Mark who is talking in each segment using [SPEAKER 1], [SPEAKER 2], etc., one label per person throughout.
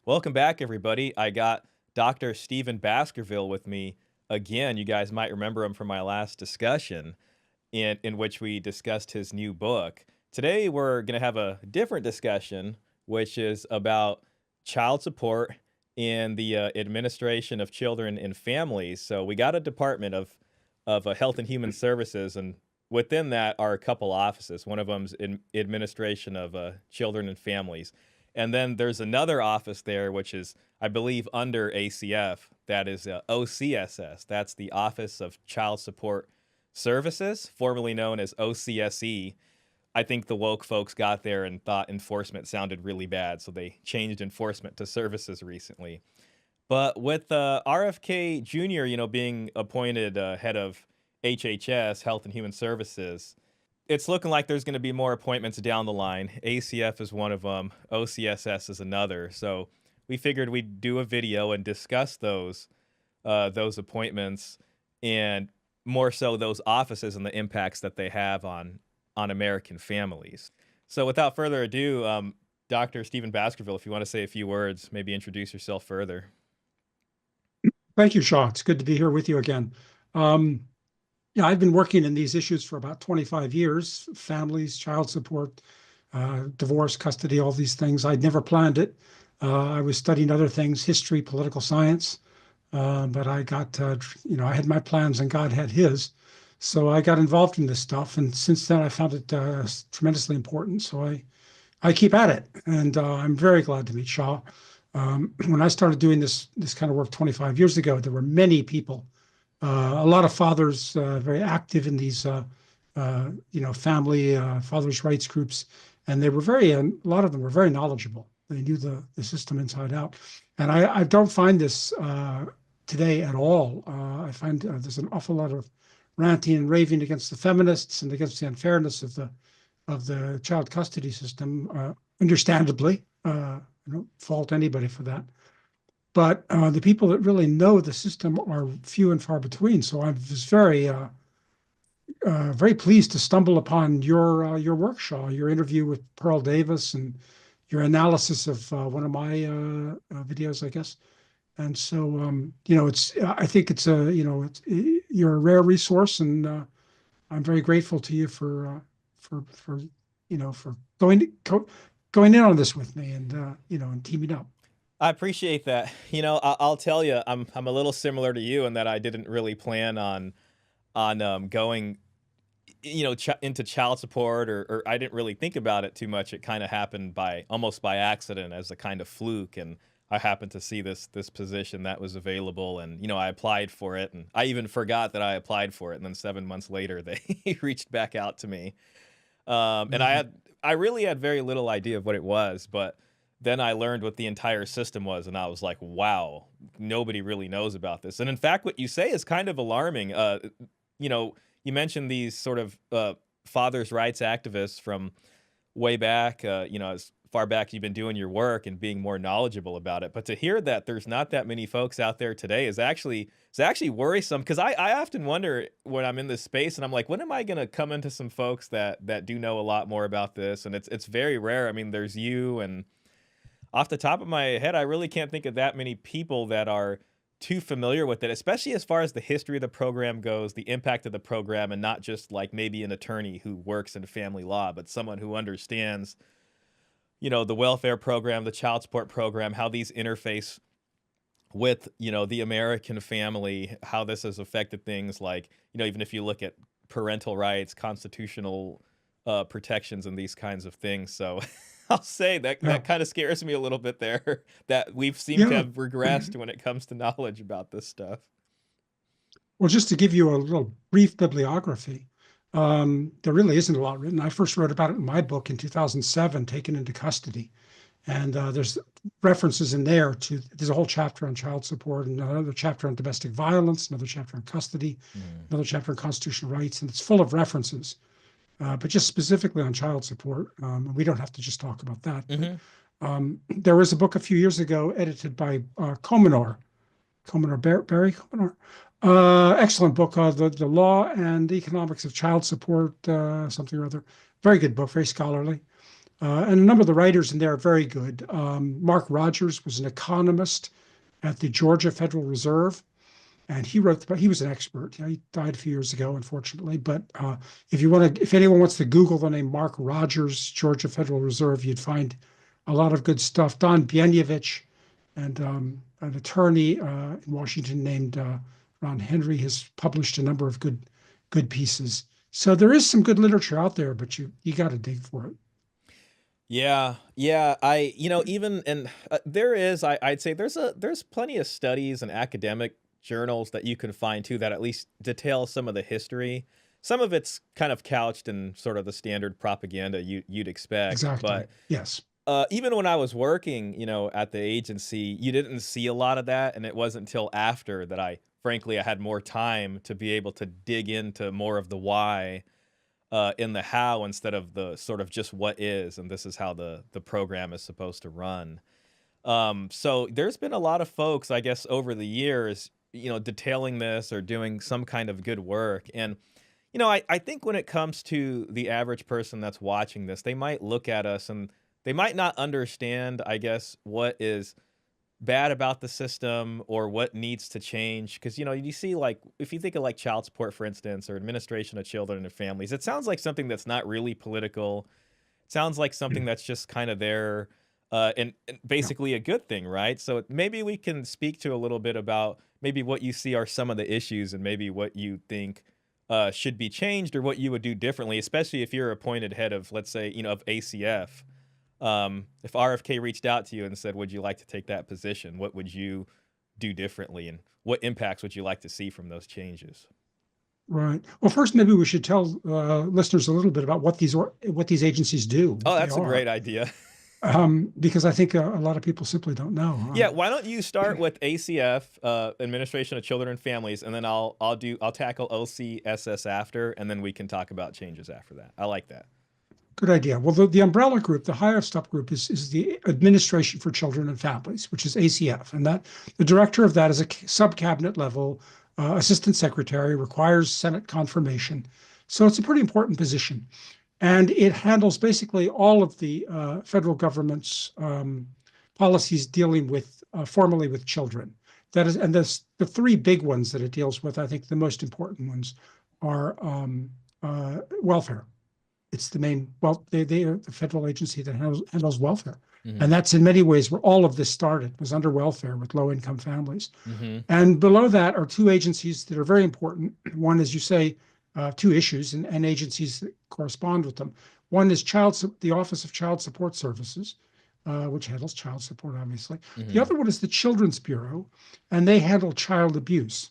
[SPEAKER 1] Welcome back, everybody. I got Dr. Stephen Baskerville with me again. You guys might remember him from my last discussion in which we discussed his new book. Today, we're going to have a different discussion, which is about child support in the administration of children and families. So we got a department of Health and Human Services, and within that are a couple offices. One of them's in administration of children and families. And then there's another office there, which is, I believe, under ACF. That is OCSS. That's the Office of Child Support Services, formerly known as OCSE. I think the woke folks got there and thought enforcement sounded really bad, so they changed enforcement to services recently. But with RFK Jr., being appointed head of HHS, Health and Human Services, it's looking like there's going to be more appointments down the line. ACF is one of them. OCSS is another. So we figured we'd do a video and discuss those appointments, and more so those offices and the impacts that they have on American families. So without further ado, Dr. Stephen Baskerville, if you want to say a few words, maybe introduce yourself further.
[SPEAKER 2] Thank you, Shaw. It's good to be here with you again. Yeah, I've been working in these issues for about 25 years, families, child support, divorce, custody, all these things. I'd never planned it. I was studying other things, history, political science, but I got, I had my plans and God had his. So I got involved in this stuff. And since then, I found it tremendously important. So I keep at it. And I'm very glad to meet Shaw. When I started doing this kind of work 25 years ago, there were many people, a lot of fathers very active in these, family fathers' rights groups, and they were a lot of them were very knowledgeable. They knew the system inside out, and I don't find this today at all. I find there's an awful lot of ranting and raving against the feminists and against the unfairness of the child custody system. Understandably, I don't fault anybody for that. But the people that really know the system are few and far between. So I was very pleased to stumble upon your work, Shaw, your interview with Pearl Davis and your analysis of one of my videos, I guess. And so, I think you're a rare resource, and I'm very grateful to you for going in on this with me and and teaming up.
[SPEAKER 1] I appreciate that. I'll tell you, I'm a little similar to you in that I didn't really plan on going, into child support, or I didn't really think about it too much. It kind of happened almost by accident, as a kind of fluke, and I happened to see this position that was available, and I applied for it, and I even forgot that I applied for it, and then 7 months later they reached back out to me, and I really had very little idea of what it was, but then I learned what the entire system was, and I was like, wow, nobody really knows about this. And in fact, what you say is kind of alarming. You mentioned these sort of fathers' rights activists from way back, as far back you've been doing your work and being more knowledgeable about it. But to hear that there's not that many folks out there today is actually worrisome, because I often wonder when I'm in this space and I'm like, when am I going to come into some folks that do know a lot more about this? And it's very rare. I mean, there's you, and off the top of my head, I really can't think of that many people that are too familiar with it, especially as far as the history of the program goes, the impact of the program, and not just like maybe an attorney who works in family law, but someone who understands, the welfare program, the child support program, how these interface with, the American family, how this has affected things like, even if you look at parental rights, constitutional protections, and these kinds of things. So I'll say that kind of scares me a little bit there, that we've seemed to have regressed when it comes to knowledge about this stuff.
[SPEAKER 2] Well, just to give you a little brief bibliography, there really isn't a lot written. I first wrote about it in my book in 2007, Taken into Custody. And there's references in there there's a whole chapter on child support, and another chapter on domestic violence, another chapter on custody, another chapter on constitutional rights, and it's full of references. But just specifically on child support, we don't have to just talk about that. But, there was a book a few years ago edited by Barry Comenar. Excellent book, The Law and Economics of Child Support, something or other. Very good book, very scholarly. And a number of the writers in there are very good. Mark Rogers was an economist at the Georgia Federal Reserve, and he was an expert. He died a few years ago, unfortunately. But if anyone wants to Google the name Mark Rogers, Georgia Federal Reserve, you'd find a lot of good stuff. Don Bienovich, and an attorney in Washington named Ron Henry, has published a number of good pieces. So there is some good literature out there, but you got to dig for it.
[SPEAKER 1] Yeah, yeah. Even and there is, I'd say there's plenty of studies and academic journals that you can find too that at least detail some of the history. Some of it's kind of couched in sort of the standard propaganda you'd expect,
[SPEAKER 2] Exactly.
[SPEAKER 1] but
[SPEAKER 2] Yes.
[SPEAKER 1] even when I was working, at the agency, you didn't see a lot of that, and it wasn't until after that frankly, I had more time to be able to dig into more of the why in the how instead of the sort of just what is, and this is how the program is supposed to run. So there's been a lot of folks, I guess, over the years, detailing this or doing some kind of good work. And, I think when it comes to the average person that's watching this, they might look at us and they might not understand, I guess, what is bad about the system or what needs to change. Because, you see, like, if you think of like child support, for instance, or administration of children and families, it sounds like something that's not really political. It sounds like something
[SPEAKER 2] Mm.
[SPEAKER 1] that's just kind of there and
[SPEAKER 2] Yeah.
[SPEAKER 1] basically a good thing, right? So maybe we can speak to a little bit about maybe what you see are some of the issues and maybe what you think should be changed or what you would do differently, especially if you're appointed head of, let's say, of ACF. If RFK reached out to you and said, "Would you like to take that position?" What would you do differently, and what impacts would you like to see from those changes?
[SPEAKER 2] Right. Well, first, maybe we should tell listeners a little bit about what these agencies do,
[SPEAKER 1] Oh,
[SPEAKER 2] what they
[SPEAKER 1] that's a
[SPEAKER 2] are,
[SPEAKER 1] great idea.
[SPEAKER 2] because I think a lot of people simply don't know.
[SPEAKER 1] Yeah, why don't you start with ACF, Administration of Children and Families, and then I'll tackle OCSS after, and then we can talk about changes after that. I like that.
[SPEAKER 2] Good idea. Well, the umbrella group, the highest up group, is the Administration for Children and Families, which is ACF, and that the director of that is a sub cabinet level assistant secretary, requires Senate confirmation. So it's a pretty important position. And it handles basically all of the federal government's policies dealing with formally with children. That is, and the three big ones that it deals with, I think the most important ones are welfare. It's the main, well, they are the federal agency that handles welfare.
[SPEAKER 1] Mhm.
[SPEAKER 2] And that's in many ways where all of this started, was under welfare with low income families.
[SPEAKER 1] Mhm.
[SPEAKER 2] And below that are two agencies that are very important. One, as you say, two issues and agencies that correspond with them. One is the Office of Child Support Services, which handles child support, obviously. The
[SPEAKER 1] Mhm.
[SPEAKER 2] other one is the Children's Bureau, and they handle child abuse.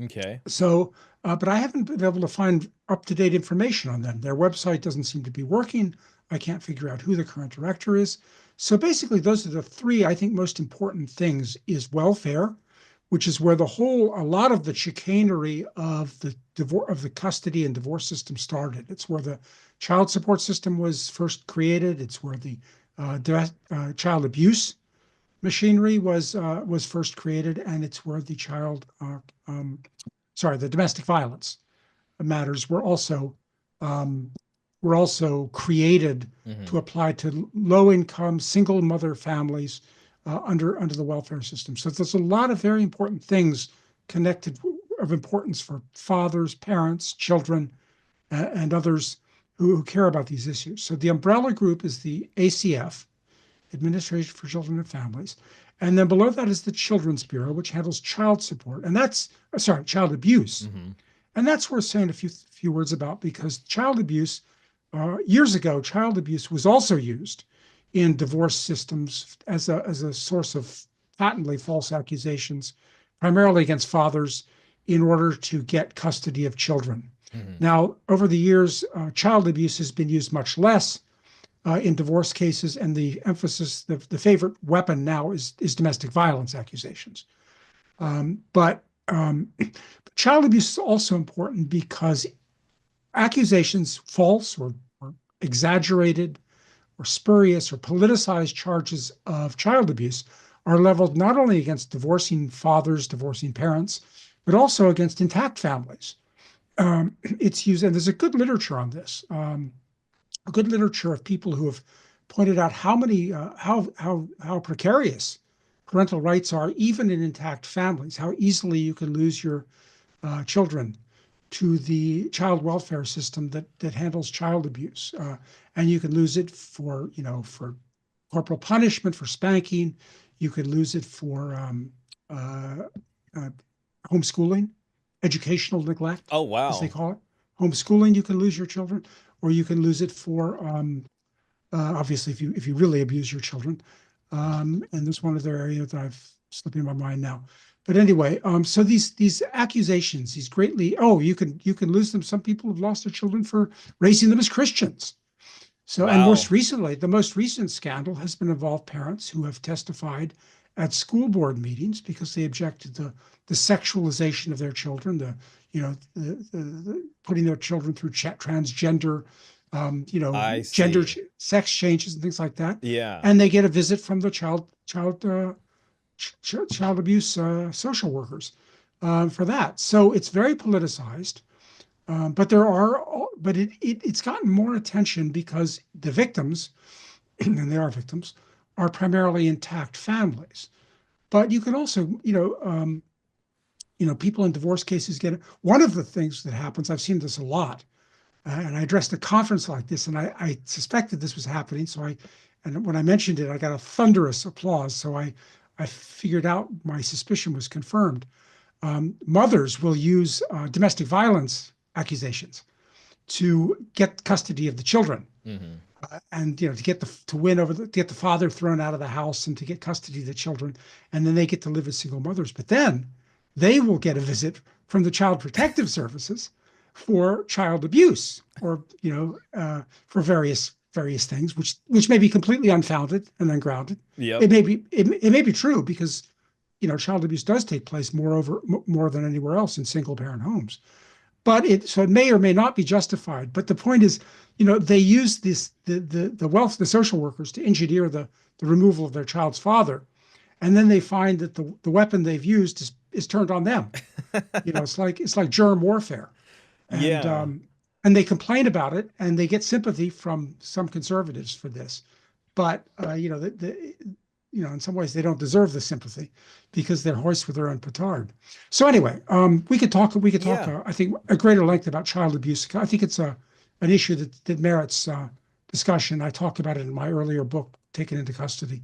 [SPEAKER 1] Okay.
[SPEAKER 2] So, but I haven't been able to find up-to-date information on them. Their website doesn't seem to be working. I can't figure out who the current director is. So basically, those are the three, I think, most important things is welfare, which is where a lot of the chicanery of the custody and divorce system started. It's where the child support system was first created. It's where the child abuse machinery was first created, and it's where the domestic violence matters um, were also created to
[SPEAKER 1] Mhm.
[SPEAKER 2] apply to low income single mother families under the welfare system. So there's a lot of very important things connected of importance for fathers, parents, children, and others who care about these issues. So the umbrella group is the ACF, Administration for Children and Families. And then below that is the Children's Bureau, which handles child support. And that's, sorry, child abuse.
[SPEAKER 1] Mhm.
[SPEAKER 2] And that's worth saying a few words about, because child abuse, years ago, child abuse was also used in divorce systems as a source of patently false accusations, primarily against fathers, in order to get custody of children.
[SPEAKER 1] Mhm.
[SPEAKER 2] Now, over the years, child abuse has been used much less in divorce cases, and the emphasis, the favorite weapon now is domestic violence accusations. But child abuse is also important because accusations, false or exaggerated or spurious or politicized charges of child abuse, are leveled not only against divorcing fathers, divorcing parents, but also against intact families. It's used, and there's a good literature on this, a good literature of people who have pointed out how precarious parental rights are, even in intact families. How easily you can lose your children to the child welfare system that handles child abuse, and you can lose it for for corporal punishment, for spanking. You could lose it for uh, uh, homeschooling, educational neglect,
[SPEAKER 1] Oh,
[SPEAKER 2] as they
[SPEAKER 1] wow.
[SPEAKER 2] call it. Homeschooling, you can lose your children, or you can lose it for obviously if you really abuse your children. And there's one other area that I've slipping my mind now. But anyway, so these accusations, these greatly, oh, you can lose them. Some people have lost their children for raising them as Christians. So, and most
[SPEAKER 1] Wow.
[SPEAKER 2] recently, the most recent scandal has been involved parents who have testified at school board meetings because they objected to the sexualization of their children, putting their children through transgender,
[SPEAKER 1] I
[SPEAKER 2] gender
[SPEAKER 1] see.
[SPEAKER 2] sex changes and things like that,
[SPEAKER 1] Yeah.
[SPEAKER 2] and they get a visit from the child abuse social workers for that. So it's very politicized. But there are, but it's gotten more attention because the victims, and they are victims, are primarily intact families. But you can also, people in divorce cases get it. One of the things that happens, I've seen this a lot, and I addressed a conference like this, and I suspected this was happening. And when I mentioned it, I got a thunderous applause. So I figured out my suspicion was confirmed. Mothers will use domestic violence accusations to get custody of the children,
[SPEAKER 1] Hmm.
[SPEAKER 2] and to get to win over to get the father thrown out of the house and to get custody of the children, and then they get to live as single mothers. But then they will get a visit from the child protective services for child abuse, or for various things, which may be completely unfounded and ungrounded.
[SPEAKER 1] Yep.
[SPEAKER 2] It may be true, because child abuse does take place more than anywhere else in single parent homes. But it may or may not be justified. But the point is, they use the social workers to engineer the removal of their child's father, and then they find that the weapon they've used is turned on them. It's like germ warfare, and
[SPEAKER 1] Yeah.
[SPEAKER 2] um, and they complain about it, and they get sympathy from some conservatives for this. But in some ways they don't deserve the sympathy, because they're hoist with their own petard. So anyway, we could talk
[SPEAKER 1] Yeah.
[SPEAKER 2] I think a greater length about child abuse. I think it's an issue that merits discussion. I talked about it in my earlier book, Taken into Custody.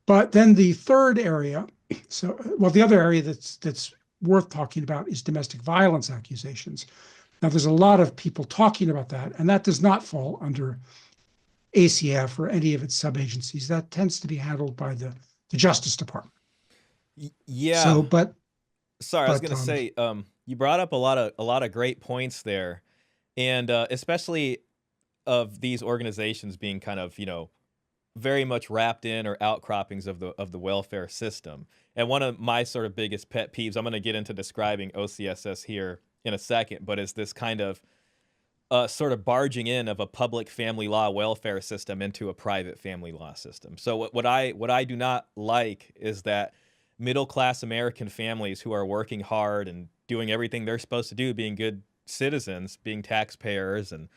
[SPEAKER 2] But then the third area, the other area that's worth talking about is domestic violence accusations. Now, there's a lot of people talking about that, and that does not fall under ACF or any of its sub-agencies. That tends to be handled by the Justice Department.
[SPEAKER 1] Yeah.
[SPEAKER 2] So, but
[SPEAKER 1] Sorry, I was
[SPEAKER 2] but
[SPEAKER 1] gonna say, you brought up a lot of great points there, and especially of these organizations being kind of very much wrapped in or outcroppings of the welfare system. And one of my sort of biggest pet peeves, I'm gonna get into describing OCSS here in a second, but is this kind of sort of barging in of a public family law welfare system into a private family law system. So what I do not like is that middle class American families who are working hard and doing everything they're supposed to do, being good citizens, being taxpayers and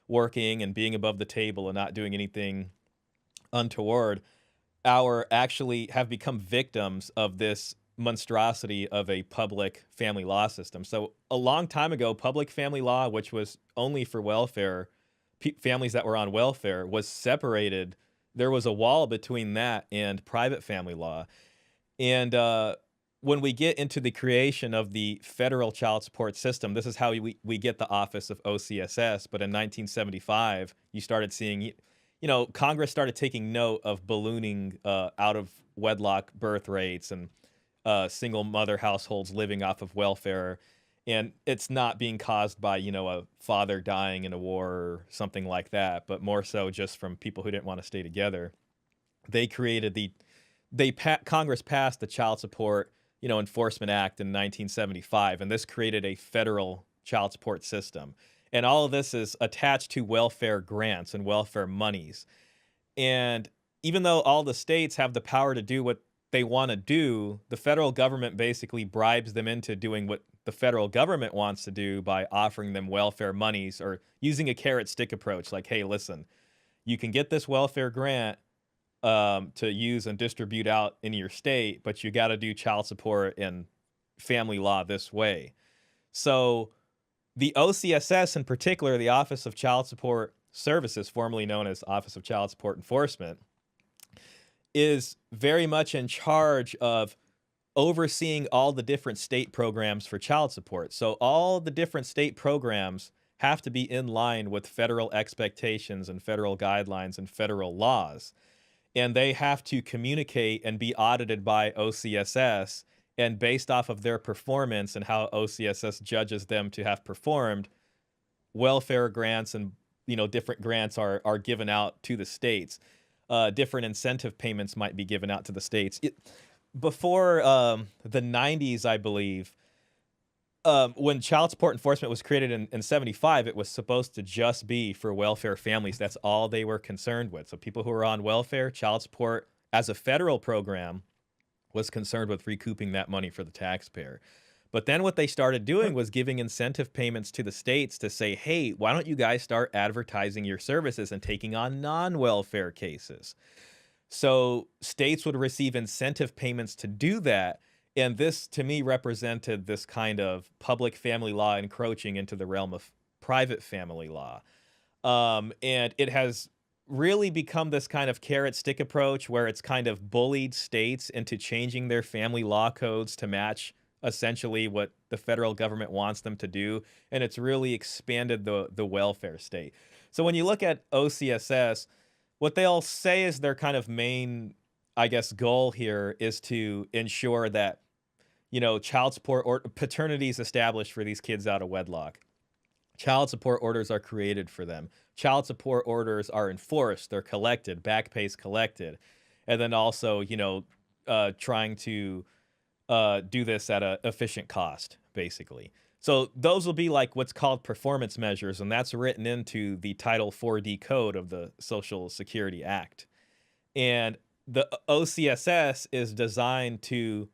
[SPEAKER 1] working and being above the table and not doing anything untoward, our actually have become victims of this monstrosity of a public family law system. So a long time ago, public family law, which was only for welfare, families that were on welfare, was separated. There was a wall between that and private family law. And when we get into the creation of the federal child support system, this is how we get the office of OCSS. But in 1975, you started seeing, Congress started taking note of ballooning out of wedlock birth rates and single mother households living off of welfare. And it's not being caused by, a father dying in a war or something like that, but more so just from people who didn't want to stay together. They created Congress passed the Child Support, Enforcement Act in 1975, and this created a federal child support system. And all of this is attached to welfare grants and welfare monies. And even though all the states have the power to do what they want to do, the federal government basically bribes them into doing what the federal government wants to do by offering them welfare monies or using a carrot stick approach like, hey, listen, you can get this welfare grant to use and distribute out in your state, but you got to do child support and family law this way. So the OCSS in particular, the Office of Child Support Services, formerly known as Office of Child Support Enforcement, is very much in charge of overseeing all the different state programs for child support. So all the different state programs have to be in line with federal expectations and federal guidelines and federal laws. And they have to communicate and be audited by OCSS. And based off of their performance and how OCSS judges them to have performed, welfare grants and different grants are given out to the states. Different incentive payments might be given out to the states. Before the 90s, I believe, when child support enforcement was created in 75, it was supposed to just be for welfare families. That's all they were concerned with. So people who are on welfare, child support as a federal program was concerned with recouping that money for the taxpayer. But then what they started doing was giving incentive payments to the states to say, hey, why don't you guys start advertising your services and taking on non-welfare cases? So states would receive incentive payments to do that. And this, to me, represented this kind of public family law encroaching into the realm of private family law. And it has really become this kind of carrot stick approach where it's kind of bullied states into changing their family law codes to match essentially what the federal government wants them to do. And it's really expanded the welfare state. So when you look at OCSS, what they'll say is their kind of main, I guess, goal here is to ensure that, child support or paternity is established for these kids out of wedlock. Child support orders are created for them. Child support orders are enforced. They're collected. Back pay is collected. And then also, trying to do this at an efficient cost, basically. So those will be like what's called performance measures, and that's written into the Title 4D code of the Social Security Act. And the OCSS is designed to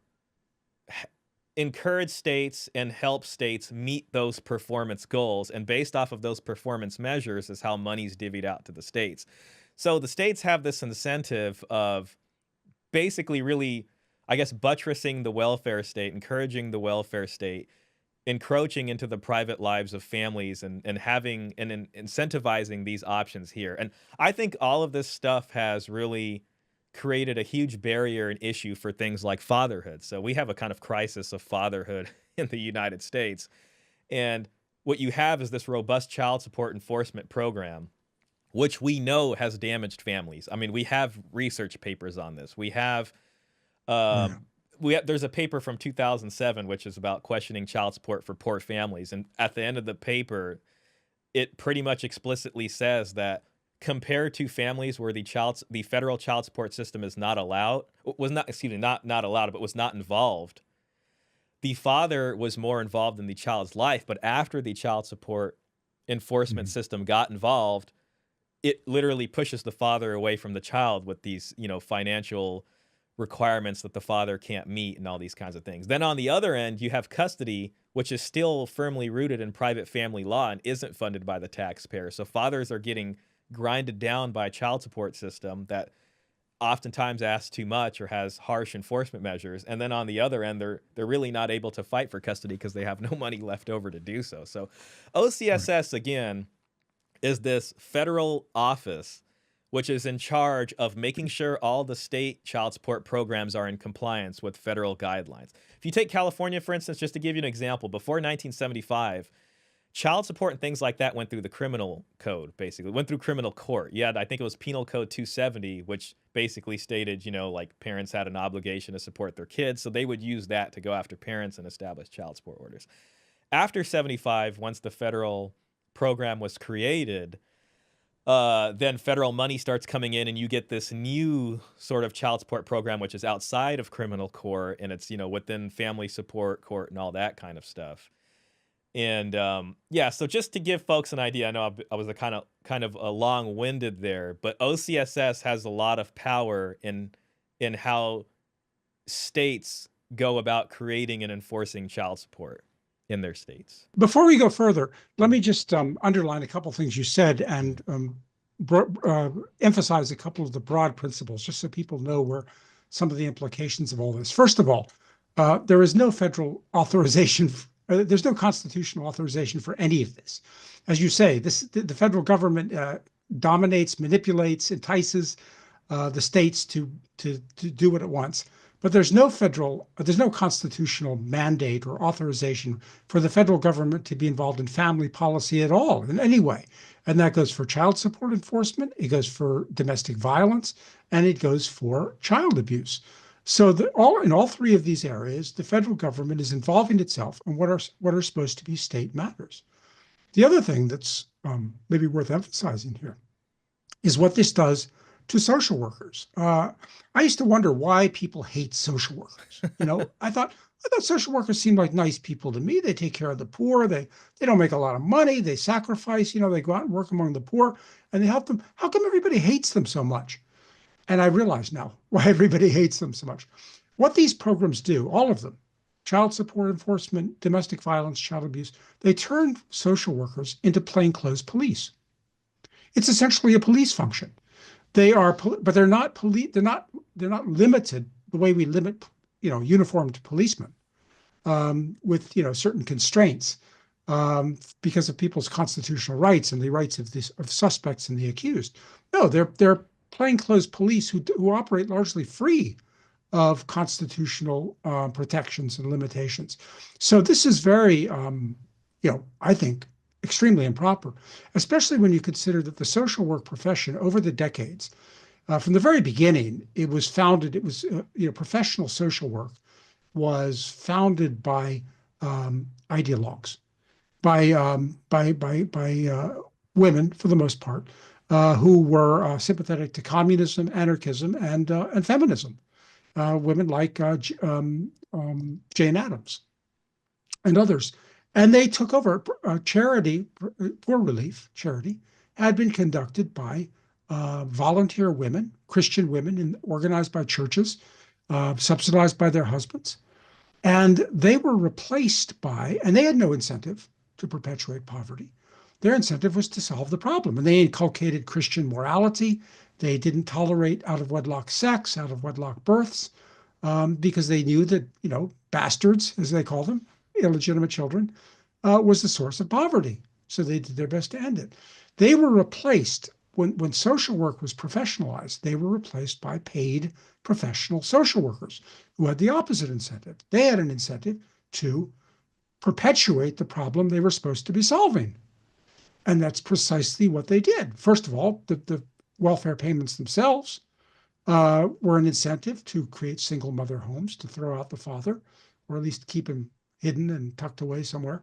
[SPEAKER 1] encourage states and help states meet those performance goals. And based off of those performance measures is how money's divvied out to the states. So the states have this incentive of basically really, I guess, buttressing the welfare state, encouraging the welfare state, encroaching into the private lives of families and having and incentivizing these options here. And I think all of this stuff has really created a huge barrier and issue for things like fatherhood. So we have a kind of crisis of fatherhood in the United States. And what you have is this robust child support enforcement program, which we know has damaged families. I mean, we have research papers on this. We have there's a paper from 2007 which is about questioning child support for poor families, and at the end of the paper it pretty much explicitly says that compared to families where the federal child support system is not allowed was not excuse me not allowed but was not involved, the father was more involved in the child's life. But after the child support enforcement system got involved, it literally pushes the father away from the child with these financial requirements that the father can't meet and all these kinds of things. Then on the other end, you have custody, which is still firmly rooted in private family law and isn't funded by the taxpayer. So fathers are getting grinded down by a child support system that oftentimes asks too much or has harsh enforcement measures. And then on the other end, they're really not able to fight for custody because they have no money left over to do so. So OCSS, again, is this federal office which is in charge of making sure all the state child support programs are in compliance with federal guidelines. If you take California, for instance, just to give you an example, before 1975, child support and things like that went through the criminal code, basically. Went through criminal court. You had, I think it was Penal Code 270, which basically stated, like parents had an obligation to support their kids, so they would use that to go after parents and establish child support orders. After 75, once the federal program was created, then federal money starts coming in and you get this new sort of child support program, which is outside of criminal court, and it's, within family support court and all that kind of stuff. And so just to give folks an idea, I know I was a kind of a long-winded there, but OCSS has a lot of power in how states go about creating and enforcing child support in their states.
[SPEAKER 2] Before we go further, let me just underline a couple things you said and emphasize a couple of the broad principles, just so people know where some of the implications of all this. First of all, there is no federal authorization. There's no constitutional authorization for any of this. As you say, the federal government dominates, manipulates, entices the states to do what it wants. But there's no constitutional mandate or authorization for the federal government to be involved in family policy at all in any way. And that goes for child support enforcement, it goes for domestic violence, and it goes for child abuse. So in all three of these areas, the federal government is involving itself in what are supposed to be state matters. The other thing that's maybe worth emphasizing here is what this does to social workers. I used to wonder why people hate social workers. I thought social workers seemed like nice people to me. They take care of the poor. They don't make a lot of money. They sacrifice. They go out and work among the poor and they help them. How come everybody hates them so much? And I realize now why everybody hates them so much. What these programs do, all of them, child support enforcement, domestic violence, child abuse, they turn social workers into plainclothes police. It's essentially a police function. They are, but they're not police. They're not limited the way we limit, uniformed policemen with certain constraints because of people's constitutional rights and the rights of suspects and the accused. No, they're plainclothes police who operate largely free of constitutional protections and limitations. So this is very, I think, extremely improper, especially when you consider that the social work profession over the decades, from the very beginning, professional social work was founded by ideologues, by women for the most part, who were sympathetic to communism, anarchism, and feminism. Women like Jane Addams and others. And they took over. Charity, poor relief charity, had been conducted by volunteer women, Christian women, organized by churches, subsidized by their husbands. And they were replaced by, and they had no incentive to perpetuate poverty. Their incentive was to solve the problem. And they inculcated Christian morality. They didn't tolerate out of wedlock sex, out of wedlock births, because they knew that, bastards, as they call them, illegitimate children, was the source of poverty. So they did their best to end it. They were replaced, when social work was professionalized, they were replaced by paid professional social workers who had the opposite incentive. They had an incentive to perpetuate the problem they were supposed to be solving. And that's precisely what they did. First of all, the welfare payments themselves were an incentive to create single mother homes, to throw out the father, or at least keep him hidden and tucked away somewhere,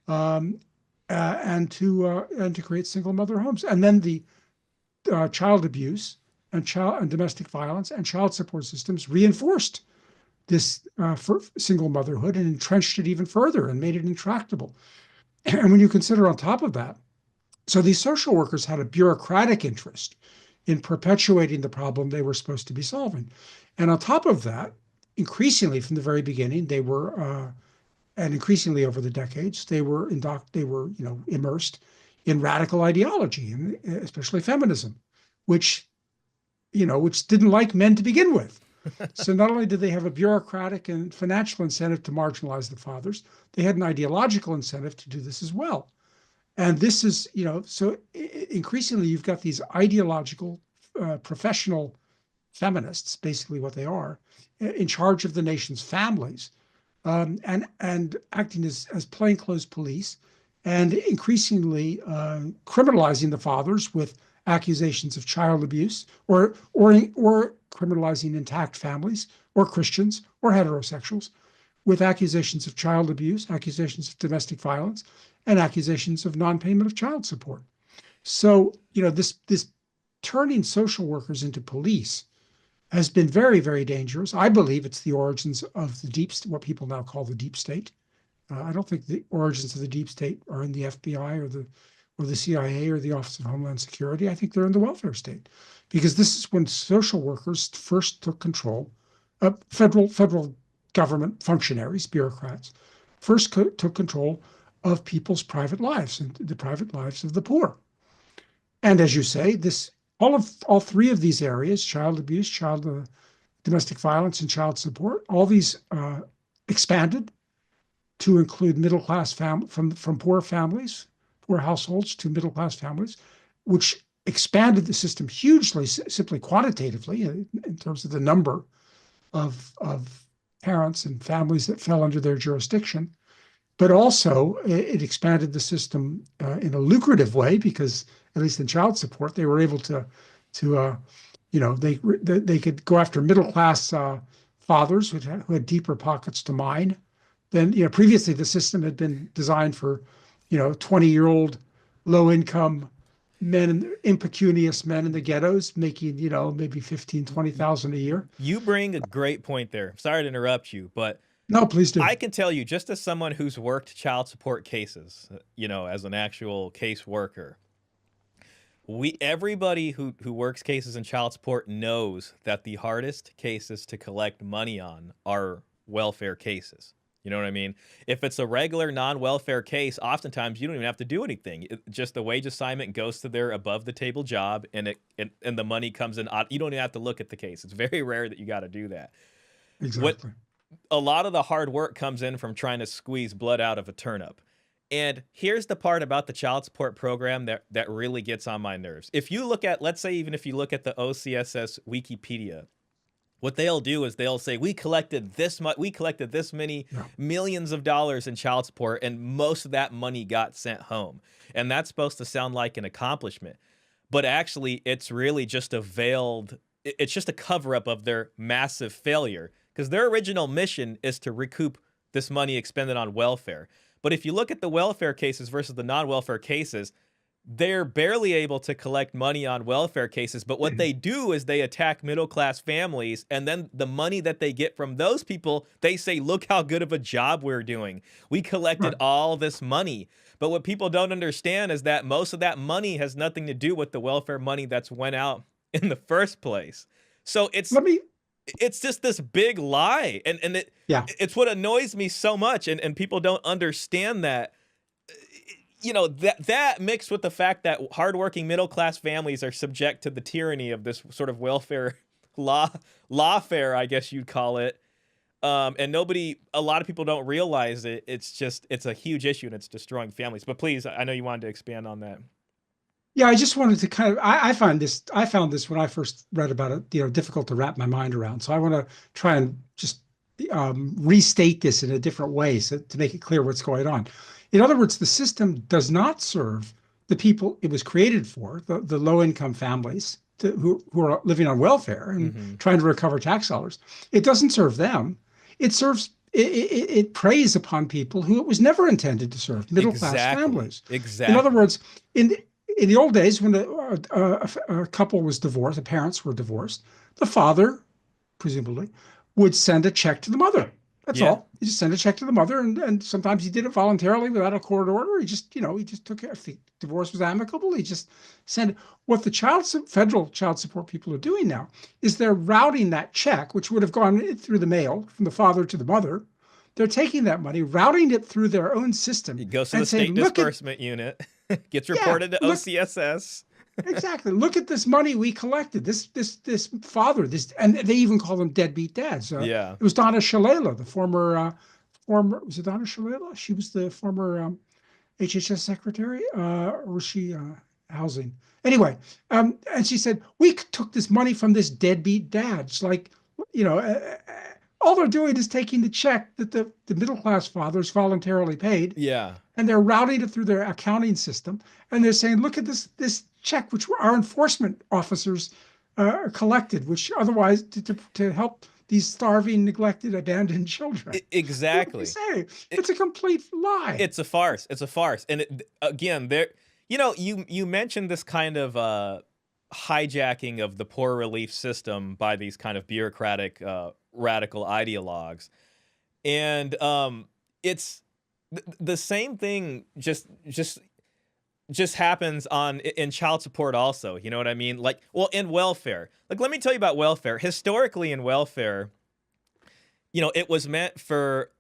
[SPEAKER 2] and to create single mother homes. And then the child abuse and domestic violence and child support systems reinforced this for single motherhood and entrenched it even further and made it intractable. And when you consider on top of that, so these social workers had a bureaucratic interest in perpetuating the problem they were supposed to be solving. And on top of that, increasingly from the very beginning, they were, and increasingly over the decades, they were immersed in radical ideology, and especially feminism, which didn't like men to begin with. So not only did they have a bureaucratic and financial incentive to marginalize the fathers, they had an ideological incentive to do this as well. And this is, so increasingly you've got these ideological, professional feminists, basically what they are, in charge of the nation's families, and acting as plainclothes police, and increasingly criminalizing the fathers with accusations of child abuse, or criminalizing intact families, or Christians, or heterosexuals, with accusations of child abuse, accusations of domestic violence, and accusations of non-payment of child support. So, this turning social workers into police has been very, very dangerous. I believe it's the origins of what people now call the deep state. I don't think the origins of the deep state are in the FBI or the CIA or the Office of Homeland Security. I think they're in the welfare state, because this is when social workers first took control. Federal government functionaries, bureaucrats, first took control of people's private lives and the private lives of the poor. And as you say, all three of these areas, child abuse, child domestic violence, and child support, all these expanded to include middle class from poor families, poor households to middle class families, which expanded the system hugely, simply quantitatively in terms of the number of parents and families that fell under their jurisdiction. But also, it expanded the system in a lucrative way because, at least in child support, they were able to they could go after middle class fathers who had deeper pockets to mine. Then, previously the system had been designed for 20-year-old low income men, impecunious men in the ghettos making maybe 15, 20,000 a year.
[SPEAKER 1] You bring a great point there. Sorry to interrupt you, but
[SPEAKER 2] No, please do.
[SPEAKER 1] I can tell you, just as someone who's worked child support cases, as an actual case worker, everybody who works cases in child support knows that the hardest cases to collect money on are welfare cases. You know what I mean? If it's a regular non-welfare case, oftentimes you don't even have to do anything. Just the wage assignment goes to their above the table job, and the money comes in. You don't even have to look at the case. It's very rare that you got to do that. What
[SPEAKER 2] Exactly.
[SPEAKER 1] A lot of the hard work comes in from trying to squeeze blood out of a turnip. And here's the part about the child support program that really gets on my nerves. If you look at, let's say, even if you look at the OCSS Wikipedia, what they'll do is they'll say, we collected this many
[SPEAKER 2] Yeah.
[SPEAKER 1] millions of dollars in child support, and most of that money got sent home. And that's supposed to sound like an accomplishment. But actually, it's really just it's just a cover up of their massive failure, because their original mission is to recoup this money expended on welfare. But if you look at the welfare cases versus the non-welfare cases, they're barely able to collect money on welfare cases. But what they do is they attack middle-class families, and then the money that they get from those people, they say, look how good of a job we're doing. We collected
[SPEAKER 2] Right.
[SPEAKER 1] all this money. But what people don't understand is that most of that money has nothing to do with the welfare money that's went out in the first place. So
[SPEAKER 2] Let me,
[SPEAKER 1] it's just this big lie, and
[SPEAKER 2] yeah.
[SPEAKER 1] it's what annoys me so much, and people don't understand that. That mixed with the fact that hardworking middle class families are subject to the tyranny of this sort of welfare lawfare, I guess you'd call it. And a lot of people don't realize it. It's a huge issue, and it's destroying families. But please, I know you wanted to expand on that.
[SPEAKER 2] Yeah, I just wanted to kind of I found this when I first read about it, difficult to wrap my mind around. So I want to try and just restate this in a different way to make it clear what's going on. In other words, the system does not serve the people it was created for, the low income families who are living on welfare and
[SPEAKER 1] Hmm.
[SPEAKER 2] trying to recover tax dollars. It doesn't serve them. It preys upon people who it was never intended to serve, middle class
[SPEAKER 1] Exactly.
[SPEAKER 2] families. In other
[SPEAKER 1] Exactly.
[SPEAKER 2] words, in in the old days, when a couple was divorced, the parents were divorced, the father, presumably, would send a check to the mother. That's
[SPEAKER 1] Yeah.
[SPEAKER 2] all. He just sent a check to the mother, and sometimes he did it voluntarily without a court order. He just took it. If the divorce was amicable, he just sent it. What the federal child support people are doing now is they're routing that check, which would have gone through the mail from the father to the mother. They're taking that money, routing it through their own system,
[SPEAKER 1] It goes to the
[SPEAKER 2] and
[SPEAKER 1] state
[SPEAKER 2] saying, "Look at
[SPEAKER 1] disbursement unit, gets
[SPEAKER 2] yeah,
[SPEAKER 1] reported to
[SPEAKER 2] look
[SPEAKER 1] OCSS.
[SPEAKER 2] exactly. Look at this money we collected. This father. And they even call them deadbeat dads.
[SPEAKER 1] Yeah.
[SPEAKER 2] It was Donna Shalala, the former. Was it Donna Shalala? She was the former HHS secretary, or was she housing? Anyway, and she said we took this money from this deadbeat dad. It's like, you know, all they're doing is taking the check that the middle class fathers voluntarily paid,
[SPEAKER 1] Yeah.
[SPEAKER 2] and they're routing it through their accounting system, and they're saying, look at this check which our enforcement officers collected, which otherwise to help these starving, neglected, abandoned children. What can you
[SPEAKER 1] Exactly.
[SPEAKER 2] say?
[SPEAKER 1] It,
[SPEAKER 2] It's a complete lie.
[SPEAKER 1] it's a farce. It's a farce. And again, you mentioned this kind of hijacking of the poor relief system by these kind of bureaucratic radical ideologues. And it's the same thing just happens in child support also. You know what I mean? Like, well, in welfare. Like, let me tell you about welfare. Historically in welfare, it was meant for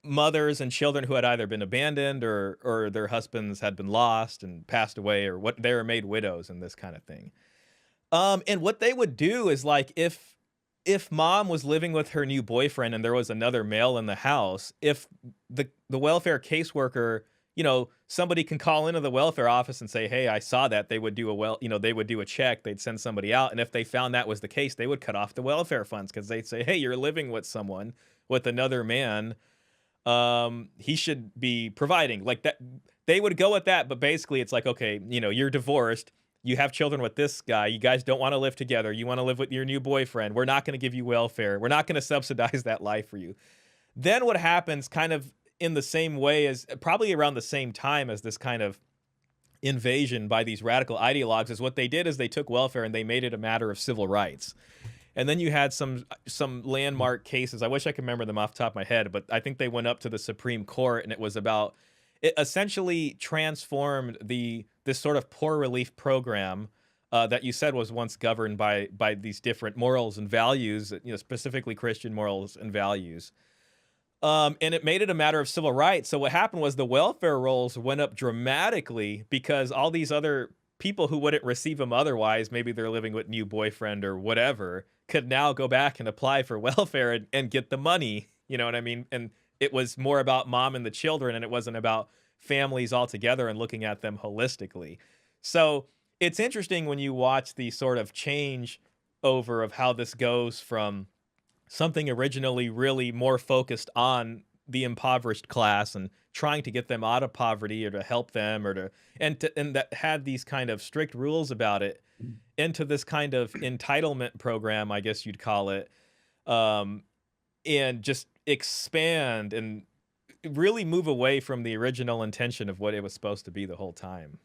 [SPEAKER 1] mothers and children who had either been abandoned or their husbands had been lost and passed away, or what they were made widows and this kind of thing. And what they would do is like if mom was living with her new boyfriend and there was another male in the house, if the welfare caseworker, somebody can call into the welfare office and say, "Hey, I saw that." They would do they would do a check, they'd send somebody out, and if they found that was the case, they would cut off the welfare funds because they'd say, "Hey, you're living with someone, with another man. He should be providing." Like that, they would go with that, but basically it's like, okay, you're divorced, you have children with this guy, you guys don't want to live together, you want to live with your new boyfriend, we're not going to give you welfare, we're not going to subsidize that life for you. Then what happens, kind of in the same way, as probably around the same time as this kind of invasion by these radical ideologues, is what they did is they took welfare and they made it a matter of civil rights. And then you had some landmark cases. I wish I could remember them off the top of my head, but I think they went up to the Supreme Court, and it was about, it essentially transformed this sort of poor relief program that you said was once governed by these different morals and values, specifically Christian morals and values. And it made it a matter of civil rights. So what happened was the welfare rolls went up dramatically because all these other people who wouldn't receive them otherwise, maybe they're living with new boyfriend or whatever, could now go back and apply for welfare and get the money. You know what I mean? And it was more about mom and the children, and it wasn't about families altogether and looking at them holistically. So it's interesting when you watch the sort of change over of how this goes from something originally really more focused on the impoverished class and trying to get them out of poverty or to help them and that had these kind of strict rules about it, into this kind of entitlement program, I guess you'd call it, and just expand and really move away from the original intention of what it was supposed to be the whole time.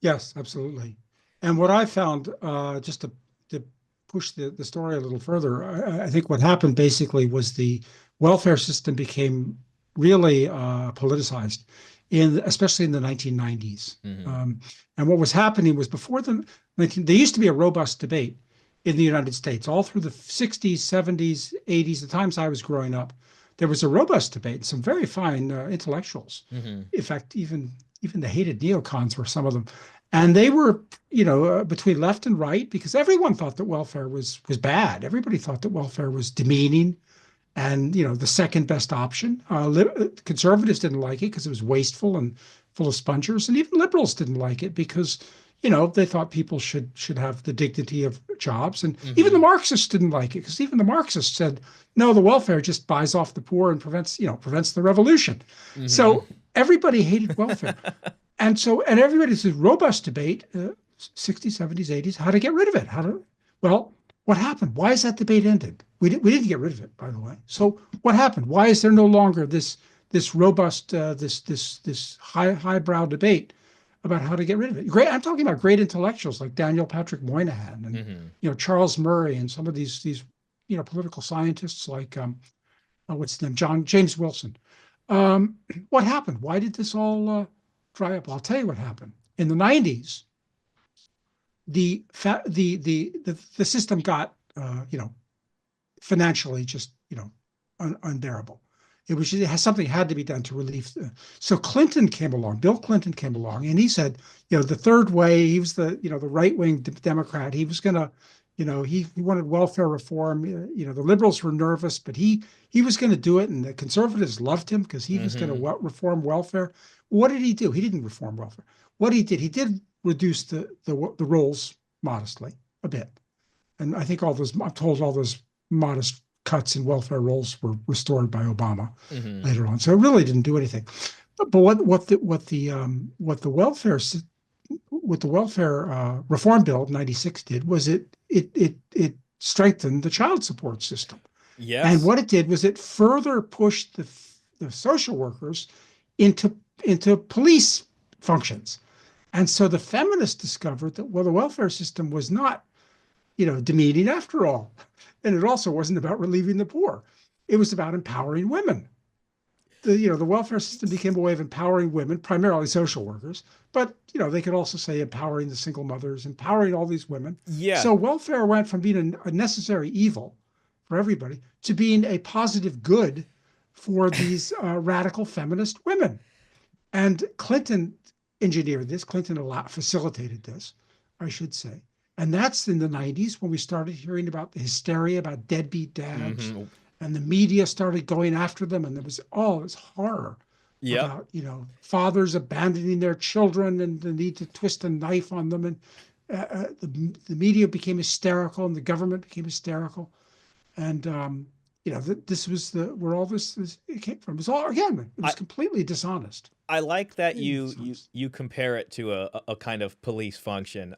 [SPEAKER 2] Yes, absolutely. And what I found, just to push the story a little further, I think what happened basically was the welfare system became really politicized, especially in the 1990s.
[SPEAKER 1] Mm-hmm.
[SPEAKER 2] And what was happening was before there used to be a robust debate in the United States all through the 60s, 70s, 80s, the times I was growing up. There was a robust debate, some very fine intellectuals.
[SPEAKER 1] Mm-hmm.
[SPEAKER 2] In fact, even the hated neocons were some of them. And they were, between left and right, because everyone thought that welfare was bad. Everybody thought that welfare was demeaning and, the second best option. Conservatives didn't like it because it was wasteful and full of spongers. And even liberals didn't like it because, they thought people should have the dignity of jobs. And even the Marxists didn't like it because even the Marxists said, no, the welfare just buys off the poor and prevents the revolution.
[SPEAKER 1] Mm-hmm.
[SPEAKER 2] So everybody hated welfare. And everybody says robust debate, 60s, 70s, 80s, how to get rid of it. Well, what happened? Why is that debate ended? We didn't get rid of it, by the way. So what happened? Why is there no longer this robust, this highbrow debate about how to get rid of it? I'm talking about great intellectuals like Daniel Patrick Moynihan and Charles Murray and some of these political scientists like what's his name, James Wilson. What happened? Why did this all dry up? I'll tell you what happened. In the 90s, the system got financially just unbearable. Something had to be done to relieve. So Clinton came along. Bill Clinton came along, and he said, the third way. He was the right wing Democrat. He was gonna, he wanted welfare reform. The liberals were nervous, but he was going to do it, and the conservatives loved him because he was going to reform welfare. What did he do? He didn't reform welfare. What he did reduce the rolls modestly a bit, and I think I'm told all those modest cuts in welfare rolls were restored by Obama later on. So it really didn't do anything. But what the welfare reform bill of '96 did was it strengthened the child support system.
[SPEAKER 1] Yes.
[SPEAKER 2] And what it did was it further pushed the social workers into police functions. And so the feminists discovered that, well, the welfare system was not, demeaning after all. And it also wasn't about relieving the poor. It was about empowering women. The welfare system became a way of empowering women, primarily social workers, but they could also say empowering the single mothers, empowering all these women.
[SPEAKER 1] Yeah.
[SPEAKER 2] So welfare went from being a necessary evil for everybody to being a positive good for these radical feminist women. And Clinton engineered this. Clinton facilitated this, I should say. And that's in the 90s when we started hearing about the hysteria about deadbeat dads,
[SPEAKER 1] Hmm.
[SPEAKER 2] and the media started going after them, and there was all this horror
[SPEAKER 1] Yep.
[SPEAKER 2] about fathers abandoning their children and the need to twist a knife on them, and the media became hysterical and the government became hysterical, and this was the where all this it came from. It was all, again, it was
[SPEAKER 1] I
[SPEAKER 2] completely dishonest.
[SPEAKER 1] I like that
[SPEAKER 2] Completely dishonest.
[SPEAKER 1] you compare it to a kind of police function.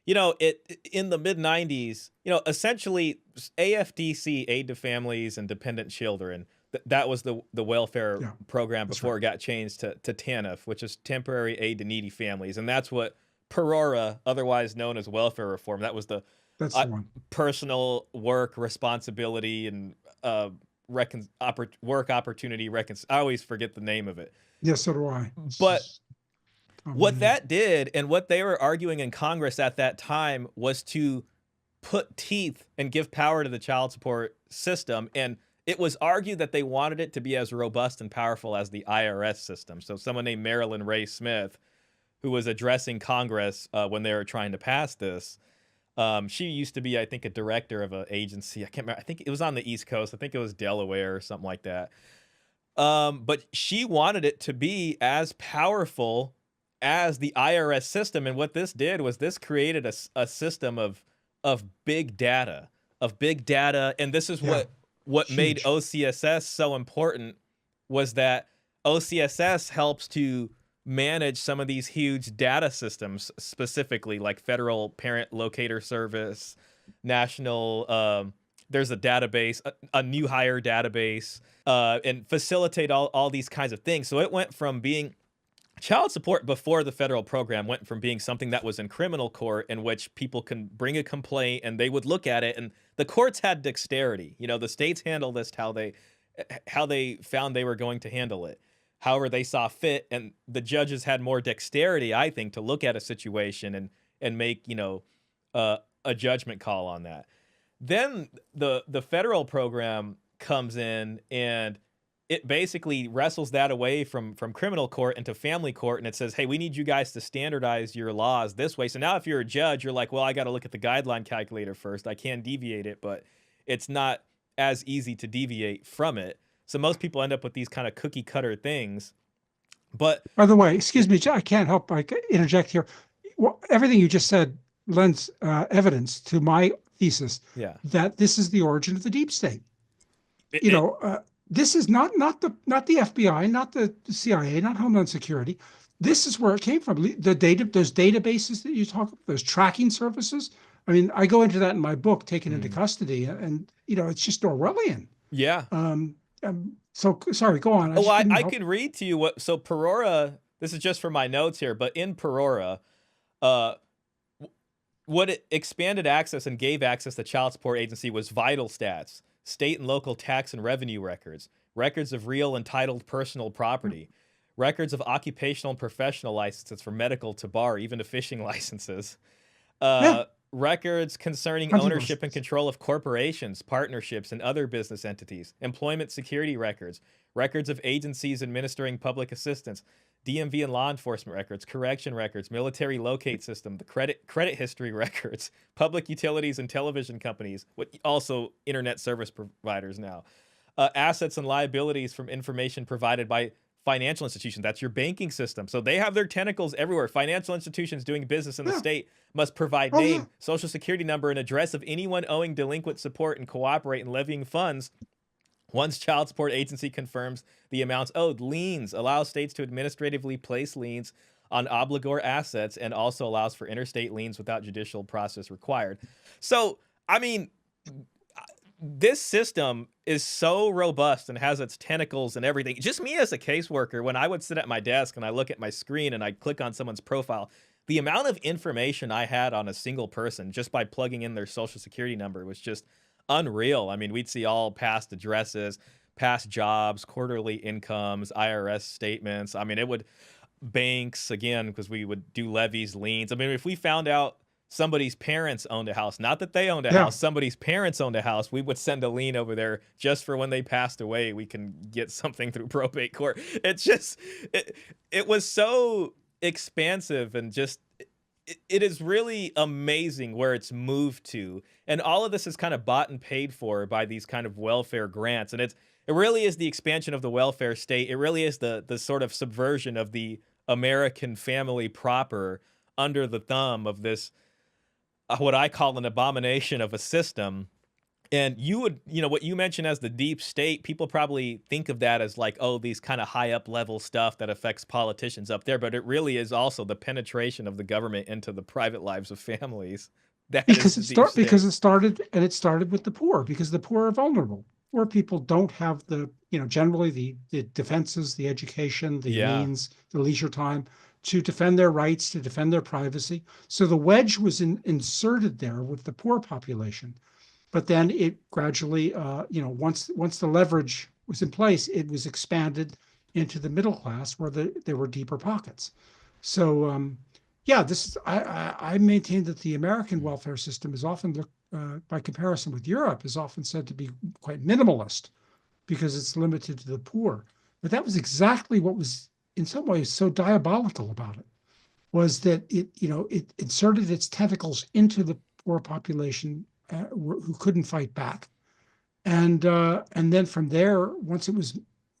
[SPEAKER 1] It in the mid '90s, essentially AFDC, Aid to Families and Dependent Children. That was the welfare
[SPEAKER 2] Yeah,
[SPEAKER 1] program
[SPEAKER 2] that's right.
[SPEAKER 1] before it got changed to TANF, which is Temporary Aid to Needy Families, and that's what Perora, otherwise known as welfare reform. That was the
[SPEAKER 2] That's
[SPEAKER 1] uh,
[SPEAKER 2] the one.
[SPEAKER 1] personal work responsibility and work opportunity. I always forget the name of it,
[SPEAKER 2] Yes, so do I. It's
[SPEAKER 1] but
[SPEAKER 2] just common
[SPEAKER 1] what
[SPEAKER 2] name.
[SPEAKER 1] that did and what they were arguing in Congress at that time was to put teeth and give power to the child support system. And it was argued that they wanted it to be as robust and powerful as the IRS system. So someone named Marilyn Ray Smith, who was addressing Congress when they were trying to pass this, she used to be, I think, a director of an agency. I can't remember. I think it was on the East Coast. I think it was Delaware or something like that. But she wanted it to be as powerful as the IRS system. And what this did was this created a system of big data. And this is
[SPEAKER 2] Yeah,
[SPEAKER 1] what made
[SPEAKER 2] huge.
[SPEAKER 1] OCSS so important was that OCSS helps to manage some of these huge data systems, specifically like Federal Parent Locator Service, National. There's a database, a new hire database, and facilitate all these kinds of things. So it went from being child support before the federal program went from being something that was in criminal court in which people can bring a complaint and they would look at it, and the courts had dexterity. The states handled this how they found they were going to handle it. However, they saw fit, and the judges had more dexterity, I think, to look at a situation and make a judgment call on that. Then the federal program comes in and it basically wrestles that away from criminal court into family court, and it says, hey, we need you guys to standardize your laws this way. So now if you're a judge, you're like, well, I got to look at the guideline calculator first. I can deviate it, but it's not as easy to deviate from it. So most people end up with these kind of cookie cutter things. But
[SPEAKER 2] By the way, excuse me, I can't help I interject here. Well, everything you just said lends evidence to my thesis
[SPEAKER 1] yeah,
[SPEAKER 2] that this is the origin of the deep state.
[SPEAKER 1] it,
[SPEAKER 2] You
[SPEAKER 1] it
[SPEAKER 2] know, this is not the FBI, not the CIA, not Homeland Security. This is where it came from. Those databases that you talk about, those tracking services. I mean, I go into that in my book, Taken into
[SPEAKER 1] mm,
[SPEAKER 2] Custody, and it's just Orwellian.
[SPEAKER 1] yeah.
[SPEAKER 2] So sorry, go on. I
[SPEAKER 1] Oh,
[SPEAKER 2] just
[SPEAKER 1] I,
[SPEAKER 2] couldn't
[SPEAKER 1] I
[SPEAKER 2] help.
[SPEAKER 1] can read to you what. So Perora, this is just for my notes here, but in Perora, uh, what it expanded access and gave access to child support agency was vital stats, state and local tax and revenue records, records of real and titled personal property, records of occupational and professional licenses for medical to bar, even to fishing licenses,
[SPEAKER 2] Yeah,
[SPEAKER 1] records concerning
[SPEAKER 2] hunting
[SPEAKER 1] ownership and
[SPEAKER 2] license.
[SPEAKER 1] control of corporations, partnerships, and other business entities, employment security records, records of agencies administering public assistance, DMV and law enforcement records, correction records, military locate system, the credit history records, public utilities and television companies, what also internet service providers now, assets and liabilities from information provided by financial institutions. That's your banking system. So they have their tentacles everywhere. Financial institutions doing business in the
[SPEAKER 2] Yeah.
[SPEAKER 1] state must provide
[SPEAKER 2] Oh yeah.
[SPEAKER 1] name, social security number, and address of anyone owing delinquent support and cooperate in levying funds. Once child support agency confirms the amounts owed, liens allow states to administratively place liens on obligor assets and also allows for interstate liens without judicial process required. So, I mean, this system is so robust and has its tentacles and everything. Just me as a caseworker, when I would sit at my desk and I look at my screen and I click on someone's profile, the amount of information I had on a single person just by plugging in their social security number was just unreal. I mean, we'd see all past addresses, past jobs, quarterly incomes, IRS statements. I mean, it would banks again because we would do levies, liens. I mean, if we found out somebody's parents owned a house. Not that they owned a
[SPEAKER 2] Yeah,
[SPEAKER 1] house, somebody's parents owned a house. We would send a lien over there just for when they passed away, we can get something through probate court. It's just it was so expansive and just it is really amazing where it's moved to. And all of this is kind of bought and paid for by these kind of welfare grants. And it really is the expansion of the welfare state. It really is the sort of subversion of the American family proper under the thumb of this what I call an abomination of a system. And you would, what you mentioned as the deep state, people probably think of that as like, oh, these kind of high up level stuff that affects politicians up there. But it really is also the penetration of the government into the private lives of families. That is
[SPEAKER 2] because
[SPEAKER 1] the deep state.
[SPEAKER 2] it started with the poor, because the poor are vulnerable. Poor people don't have generally the defenses, the education, the
[SPEAKER 1] Yeah.
[SPEAKER 2] means, the leisure time to defend their rights, to defend their privacy. So the wedge was inserted there with the poor population. But then it gradually, once the leverage was in place, it was expanded into the middle class where there were deeper pockets. So yeah, I maintain that the American welfare system is often looked, by comparison with Europe, is often said to be quite minimalist because it's limited to the poor. But that was exactly what was in some ways so diabolical about it, was that it inserted its tentacles into the poor population who couldn't fight back, and then from there, once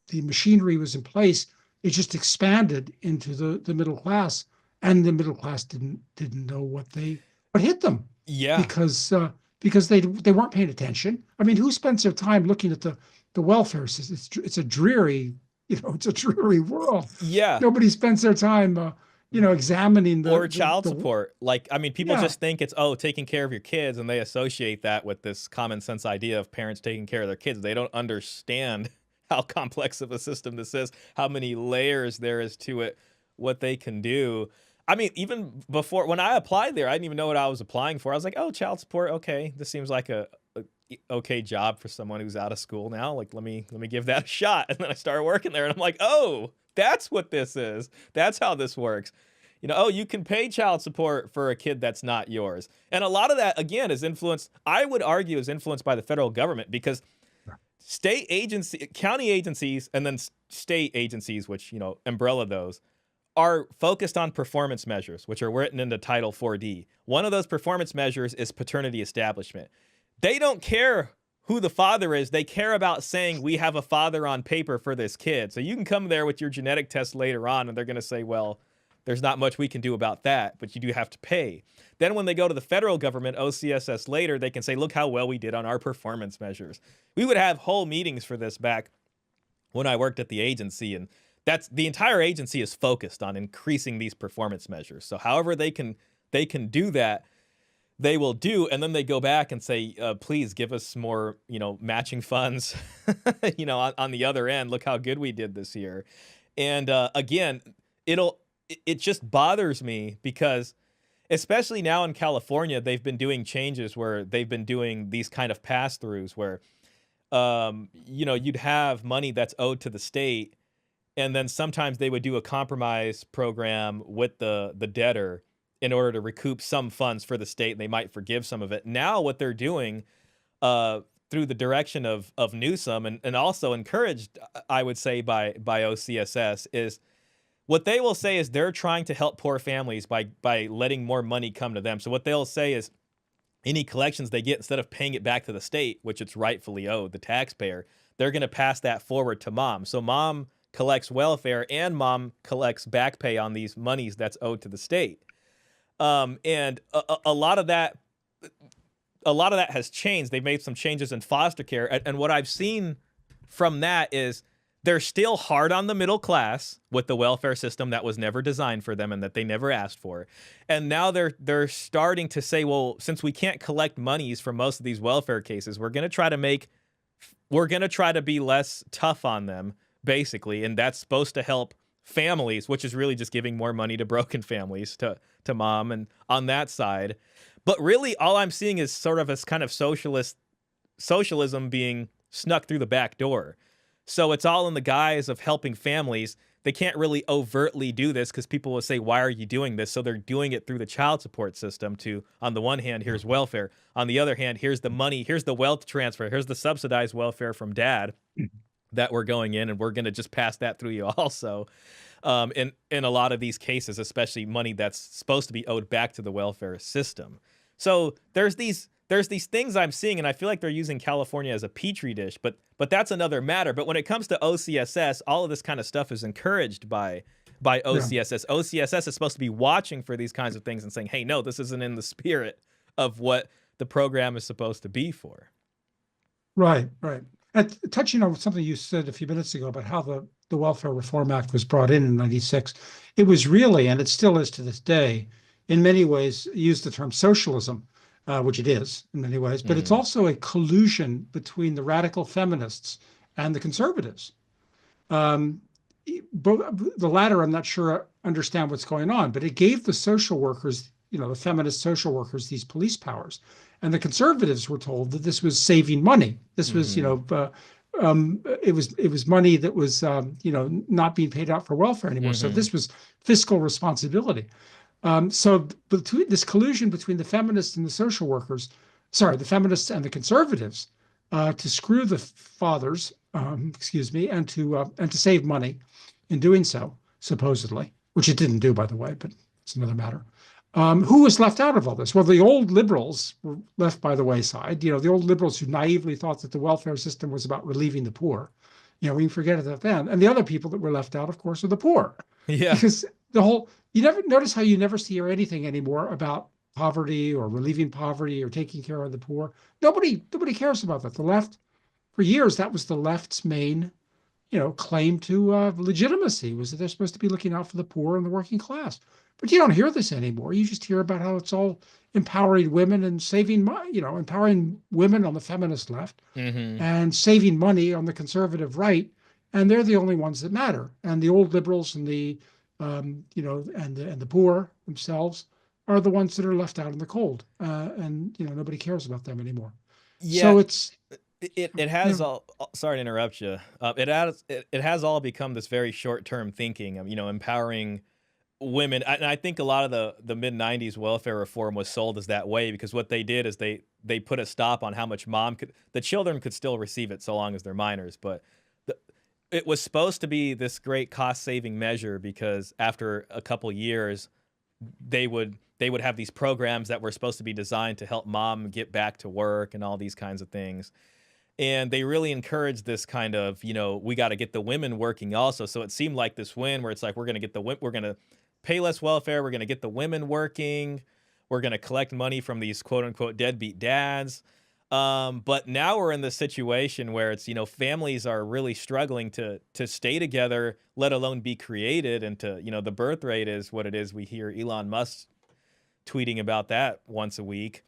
[SPEAKER 2] the machinery was in place, it just expanded into the middle class, and the middle class didn't know what hit them,
[SPEAKER 1] Yeah.
[SPEAKER 2] because they weren't paying attention. I mean, who spends their time looking at the welfare system? It's a dreary, it's a dreary world.
[SPEAKER 1] Yeah.
[SPEAKER 2] Nobody spends their time examining
[SPEAKER 1] Or child
[SPEAKER 2] the
[SPEAKER 1] support. Like, I mean, people
[SPEAKER 2] yeah.
[SPEAKER 1] just think it's, oh, taking care of your kids, and they associate that with this common sense idea of parents taking care of their kids. They don't understand how complex of a system this is, how many layers there is to it, what they can do. I mean, even before when I applied there, I didn't even know what I was applying for. I was like, oh, child support, okay. This seems like a okay job for someone who's out of school now. Like, let me give that a shot. And then I started working there, and I'm like, oh, that's what this is. That's how this works. Oh, you can pay child support for a kid that's not yours. And a lot of that, again, is influenced, I would argue, is influenced by the federal government, because state agency, county agencies, and then state agencies, which, umbrella those, are focused on performance measures, which are written into Title 4D. One of those performance measures is paternity establishment. They don't care who the father is. They care about saying, we have a father on paper for this kid. So you can come there with your genetic test later on, and they're going to say, well, there's not much we can do about that, but you do have to pay. Then when they go to the federal government, OCSS later, they can say, look how well we did on our performance measures. We would have whole meetings for this back when I worked at the agency, and that's the entire agency is focused on increasing these performance measures. So however they can do that, they will do, and then they go back and say, please give us more, matching funds, on the other end. Look how good we did this year. And again, it just bothers me because, especially now in California, they've been doing changes where they've been doing these kind of pass-throughs where, you'd have money that's owed to the state, and then sometimes they would do a compromise program with the debtor in order to recoup some funds for the state, and they might forgive some of it. Now what they're doing, through the direction of Newsom, and also encouraged, I would say, by OCSS, is what they will say is they're trying to help poor families by letting more money come to them. So what they'll say is any collections they get, instead of paying it back to the state, which it's rightfully owed, the taxpayer, they're going to pass that forward to mom. So mom collects welfare and mom collects back pay on these monies that's owed to the state. And a lot of that has changed. They've made some changes in foster care. And what I've seen from that is they're still hard on the middle class with the welfare system that was never designed for them and that they never asked for. And now they're starting to say, well, since we can't collect monies from most of these welfare cases, we're going to try to be less tough on them, basically. And that's supposed to help families, which is really just giving more money to broken families, to mom, and on that side. But really all I'm seeing is sort of this kind of socialism being snuck through the back door. So it's all in the guise of helping families. they can't really overtly do this because people will say, why are you doing this? So they're doing it through the child support system to, on the one hand,
[SPEAKER 2] Yeah.
[SPEAKER 1] here's welfare. On the other hand, here's the money, here's the wealth transfer, here's the subsidized welfare from dad that we're going in, and we're going to just pass that through you also. In a lot of these cases, especially money that's supposed to be owed back to the welfare system. So there's these things I'm seeing, and I feel like they're using California as a petri dish, but that's another matter. But when it comes to OCSS, all of this kind of stuff is encouraged by
[SPEAKER 2] Yeah.
[SPEAKER 1] OCSS. OCSS is supposed to be watching for these kinds of things and saying, hey, no, this isn't in the spirit of what the program is supposed to be for.
[SPEAKER 2] Right, right. And touching on something you said a few minutes ago about how the Welfare Reform Act was brought in '96, it was really, and it still is to this day, in many ways, used the term socialism, which it is in many ways, but it's
[SPEAKER 1] Mm,
[SPEAKER 2] also a collusion between the radical feminists and the conservatives. Um, the latter, I'm not sure understand what's going on, but it gave the social workers, the feminist social workers, these police powers, and the conservatives were told that this was saving money. This was,
[SPEAKER 1] mm-hmm,
[SPEAKER 2] it was money that was, not being paid out for welfare anymore. So
[SPEAKER 1] mm-hmm.
[SPEAKER 2] this was fiscal responsibility. So between this collusion between the feminists and the social workers, sorry, the feminists and the conservatives, to screw the fathers, excuse me, and to save money in doing so, supposedly, which it didn't do, by the way, but it's another matter. Who was left out of all this? Well, the old liberals were left by the wayside. The old liberals who naively thought that the welfare system was about relieving the poor. We can forget it then. And the other people that were left out, of course, are the poor,
[SPEAKER 1] Yeah.
[SPEAKER 2] because you never notice how you never hear anything anymore about poverty or relieving poverty or taking care of the poor. Nobody cares about that. The left, for years, that was the left's main, claim to legitimacy, was that they're supposed to be looking out for the poor and the working class. But you don't hear this anymore. You just hear about how it's all empowering women and saving money, empowering women on the feminist left
[SPEAKER 1] Mm-hmm.
[SPEAKER 2] and saving money on the conservative right. And they're the only ones that matter. And the old liberals and and the poor themselves are the ones that are left out in the cold. And nobody cares about them anymore.
[SPEAKER 1] Yeah.
[SPEAKER 2] So it's,
[SPEAKER 1] It
[SPEAKER 2] you
[SPEAKER 1] has
[SPEAKER 2] know,
[SPEAKER 1] all. Sorry to interrupt you. It has all become this very short term thinking. Empowering women. And I think a lot of the mid '90s welfare reform was sold as that way because what they did is they put a stop on how much the children could still receive it so long as they're minors, but it was supposed to be this great cost saving measure because after a couple years they would have these programs that were supposed to be designed to help mom get back to work and all these kinds of things. And they really encouraged this kind of, we got to get the women working also. So it seemed like this win where it's like, we're going to pay less welfare. We're going to get the women working. We're going to collect money from these quote unquote deadbeat dads. But now we're in this situation where it's, families are really struggling to stay together, let alone be created. And the birth rate is what it is. We hear Elon Musk tweeting about that once a week.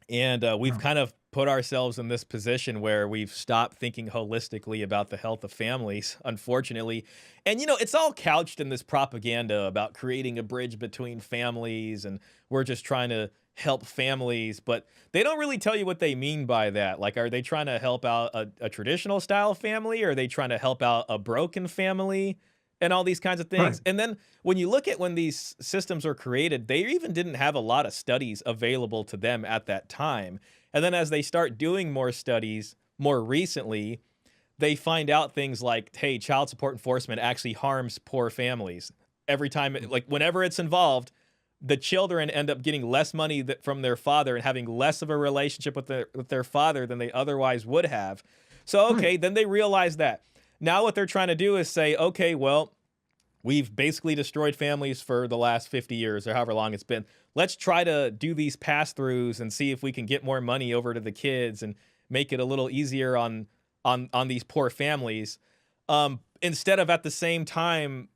[SPEAKER 1] And we've kind of put ourselves in this position where we've stopped thinking holistically about the health of families, unfortunately. And, it's all couched in this propaganda about creating a bridge between families and we're just trying to help families, but they don't really tell you what they mean by that. Like, are they trying to help out a traditional style family? Or are they trying to help out a broken family? And all these kinds of
[SPEAKER 2] right.
[SPEAKER 1] things. And then when you look at when these systems were created, they even didn't have a lot of studies available to them at that time. And then as they start doing more studies more recently, they find out things like, hey, child support enforcement actually harms poor families. Every time, like whenever it's involved, the children end up getting less money from their father and having less of a relationship with their father than they otherwise would have. So,
[SPEAKER 2] Right.
[SPEAKER 1] okay, then they realize that. Now what they're trying to do is say, okay, well, we've basically destroyed families for the last 50 years or however long it's been. Let's try to do these pass-throughs and see if we can get more money over to the kids and make it a little easier on these poor families. Instead of at the same time,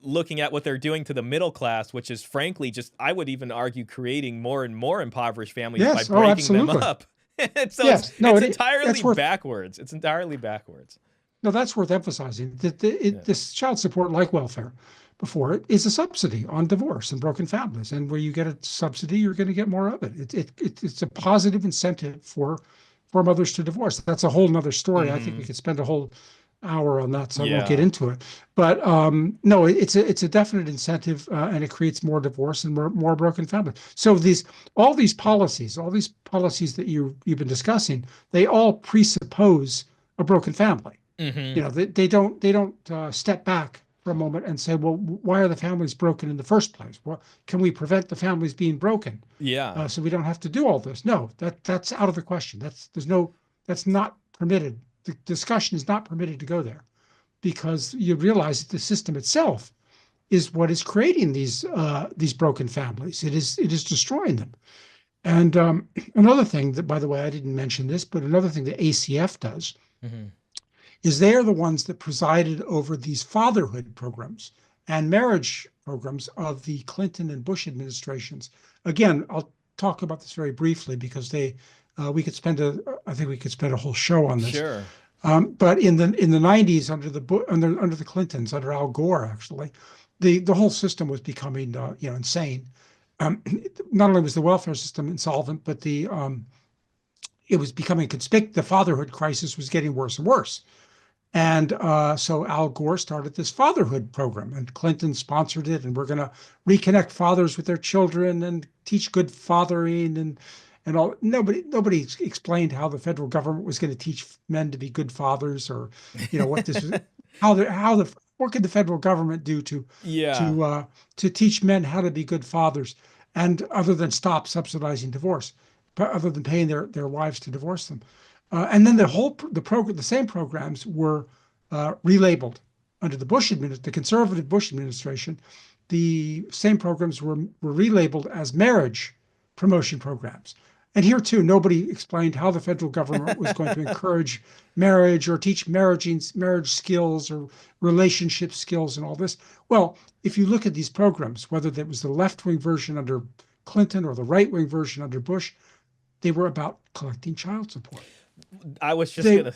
[SPEAKER 1] looking at what they're doing to the middle class, which is frankly just, I would even argue, creating more and more impoverished families by
[SPEAKER 2] Yes. Oh,
[SPEAKER 1] breaking them
[SPEAKER 2] absolutely.
[SPEAKER 1] up. And so it's
[SPEAKER 2] Yes. No,
[SPEAKER 1] it's entirely
[SPEAKER 2] that's worth
[SPEAKER 1] backwards. It's entirely backwards.
[SPEAKER 2] no, that's worth emphasizing that
[SPEAKER 1] Yeah.
[SPEAKER 2] this child support, like welfare before it, is a subsidy on divorce and broken families. And where you get a subsidy, you're going to get more of it. It's a positive incentive for mothers to divorce. That's a whole nother story. I think
[SPEAKER 1] Mm-hmm.
[SPEAKER 2] we could spend a whole hour on that, so I won't get
[SPEAKER 1] Yeah.
[SPEAKER 2] into it. But no, it's a definite incentive, and it creates more divorce and more broken families. So all these policies that you've been discussing, they all presuppose a broken family.
[SPEAKER 1] Hmm.
[SPEAKER 2] They don't step back for a moment and say, well, why are the families broken in the first place? Well, can we prevent the families being broken,
[SPEAKER 1] Yeah.
[SPEAKER 2] so we don't have to do all this? No, that's out of the question. That's not permitted. The discussion is not permitted to go there, because you realize that the system itself is what is creating these broken families. It is destroying them. And another thing that, by the way, I didn't mention this, but another thing that ACF does
[SPEAKER 1] Hmm.
[SPEAKER 2] is they are the ones that presided over these fatherhood programs and marriage programs of the Clinton and Bush administrations. Again, I'll talk about this very briefly because we could spend I think we could spend a whole show on this.
[SPEAKER 1] Sure.
[SPEAKER 2] But in the 90s, under the Clintons, under Al Gore, actually, the whole system was becoming insane. Um, Not only was the welfare system insolvent, but it was becoming conspicuous. The fatherhood crisis was getting worse and worse. And so Al Gore started this fatherhood program, and Clinton sponsored it. And we're going to reconnect fathers with their children and teach good fathering and all. Nobody explained how the federal government was going to teach men to be good fathers, or what this was, how the what could the federal government do
[SPEAKER 1] Yeah.
[SPEAKER 2] to uh, to teach men how to be good fathers, and other than stop subsidizing divorce, but other than paying their wives to divorce them. And then the same programs were relabeled under the conservative Bush administration. The same programs were relabeled as marriage promotion programs. And here too, nobody explained how the federal government was going to encourage marriage or teach marriage skills or relationship skills and all this. Well, if you look at these programs, whether that was the left-wing version under Clinton or the right-wing version under Bush, they were about collecting child support.
[SPEAKER 1] I was just
[SPEAKER 2] They
[SPEAKER 1] gonna.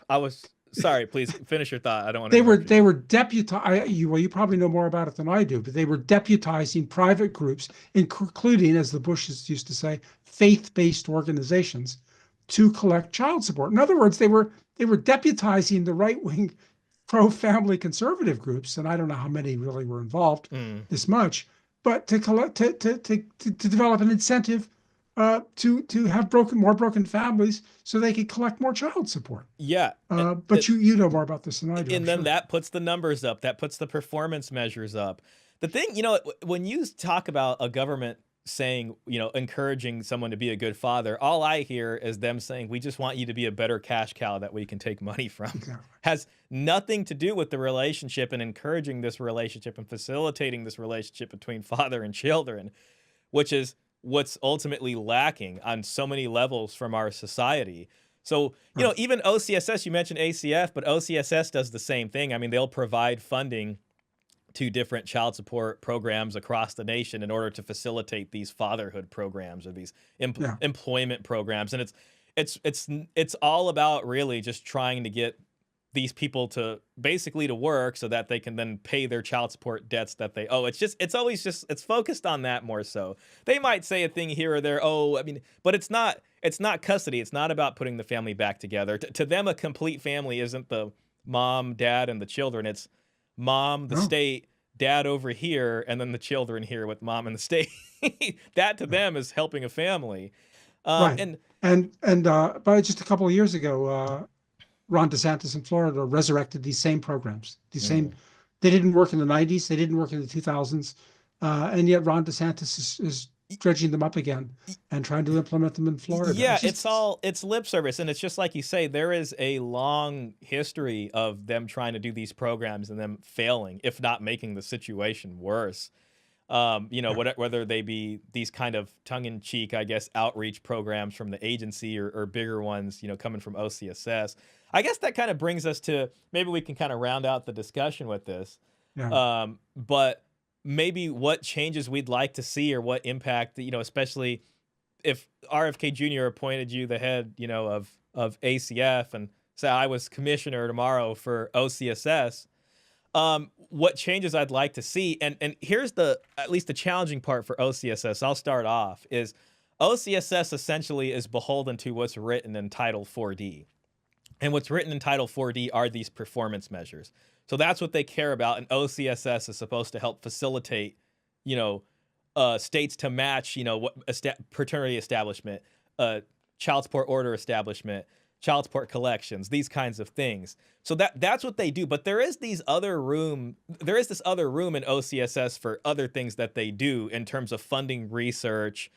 [SPEAKER 1] I was sorry. Please finish your thought. I don't want to
[SPEAKER 2] they were
[SPEAKER 1] interrupt you
[SPEAKER 2] they
[SPEAKER 1] again.
[SPEAKER 2] were you probably know more about it than I do, but they were deputizing private groups, including, as the Bushes used to say, faith-based organizations, to collect child support. In other words, they were deputizing the right-wing pro-family conservative groups, and I don't know how many really were involved,
[SPEAKER 1] Mm.
[SPEAKER 2] this much, but to collect to develop an incentive to have more broken families so they could collect more child support.
[SPEAKER 1] Yeah.
[SPEAKER 2] But you know more about this than I do, I'm
[SPEAKER 1] And then
[SPEAKER 2] sure.
[SPEAKER 1] that puts the numbers up. That puts the performance measures up. The thing, when you talk about a government saying, encouraging someone to be a good father, all I hear is them saying, we just want you to be a better cash cow that we can take money from.
[SPEAKER 2] Exactly.
[SPEAKER 1] Has nothing to do with the relationship and encouraging this relationship and facilitating this relationship between father and children, which is what's ultimately lacking on so many levels from our society. So,
[SPEAKER 2] Right.
[SPEAKER 1] even OCSS, you mentioned ACF, but OCSS does the same thing. I mean, they'll provide funding to different child support programs across the nation in order to facilitate these fatherhood programs or these
[SPEAKER 2] Yeah.
[SPEAKER 1] employment programs. And it's all about really just trying to get these people to basically to work so that they can then pay their child support debts that they owe. It's always just it's focused on that more so. They might say a thing here or there, oh, I mean, but it's not custody. It's not about putting the family back together. To them, a complete family isn't the mom, dad, and the children. It's mom, the
[SPEAKER 2] No.
[SPEAKER 1] state, dad over here, and then the children here with mom and the state. That to
[SPEAKER 2] Yeah.
[SPEAKER 1] them is helping a family.
[SPEAKER 2] Right.
[SPEAKER 1] And
[SPEAKER 2] And but just a couple of years ago, Ron DeSantis in Florida resurrected these same programs.
[SPEAKER 1] mm,
[SPEAKER 2] They didn't work in the 90s, they didn't work in the 2000s, and yet Ron DeSantis is dredging them up again and trying to implement them in Florida.
[SPEAKER 1] yeah,
[SPEAKER 2] It's just
[SPEAKER 1] it's lip service, and it's just like you say, there is a long history of them trying to do these programs and them failing, if not making the situation worse.
[SPEAKER 2] yeah,
[SPEAKER 1] Whether they be these kind of tongue-in-cheek, I guess, outreach programs from the agency or bigger ones, coming from OCSS. I guess that kind of brings us to maybe we can kind of round out the discussion with this.
[SPEAKER 2] yeah.
[SPEAKER 1] But maybe what changes we'd like to see or what impact, especially if RFK Jr. appointed you the head, of ACF and say I was commissioner tomorrow for OCSS, what changes I'd like to see, and here's at least the challenging part for OCSS. I'll start off is OCSS essentially is beholden to what's written in Title 4D. And what's written in Title 4D are these performance measures. So that's what they care about. And OCSS is supposed to help facilitate, you know, states to match, you know, what paternity establishment, child support order establishment, child support collections, these kinds of things. So that's what they do. But there is this other room in OCSS for other things that they do in terms of funding research,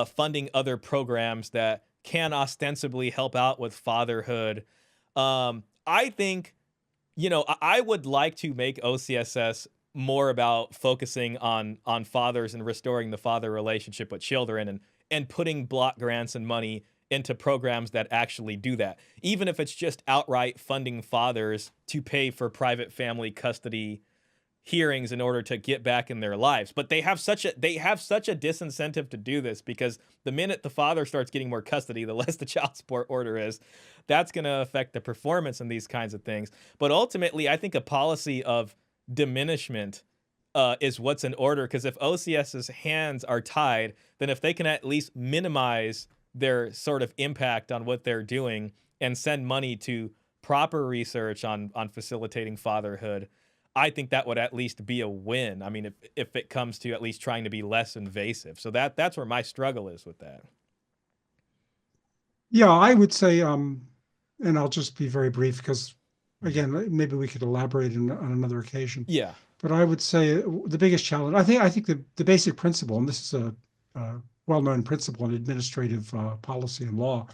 [SPEAKER 1] funding other programs that can ostensibly help out with fatherhood. I think, you know, I would like to make OCSS more about focusing on fathers and restoring the father relationship with children, and putting block grants and money into programs that actually do that. Even if it's just outright funding fathers to pay for private family custody hearings in order to get back in their lives. But they have such a disincentive to do this, because the minute the father starts getting more custody, the less the child support order is. That's going to affect the performance and these kinds of things. But ultimately, I think a policy of diminishment is what's in order, because if OCS's hands are tied, then if they can at least minimize their sort of impact on what they're doing and send money to proper research on facilitating fatherhood, I think that would at least be a win. I mean, if it comes to at least trying to be less invasive. So that's where my struggle is with that.
[SPEAKER 2] Yeah, I would say, and I'll just be very brief because,
[SPEAKER 1] Mhm.
[SPEAKER 2] again, maybe we could elaborate on another occasion.
[SPEAKER 1] Yeah.
[SPEAKER 2] But I would say the biggest challenge, I think the basic principle, and this is a well-known principle in administrative policy and law,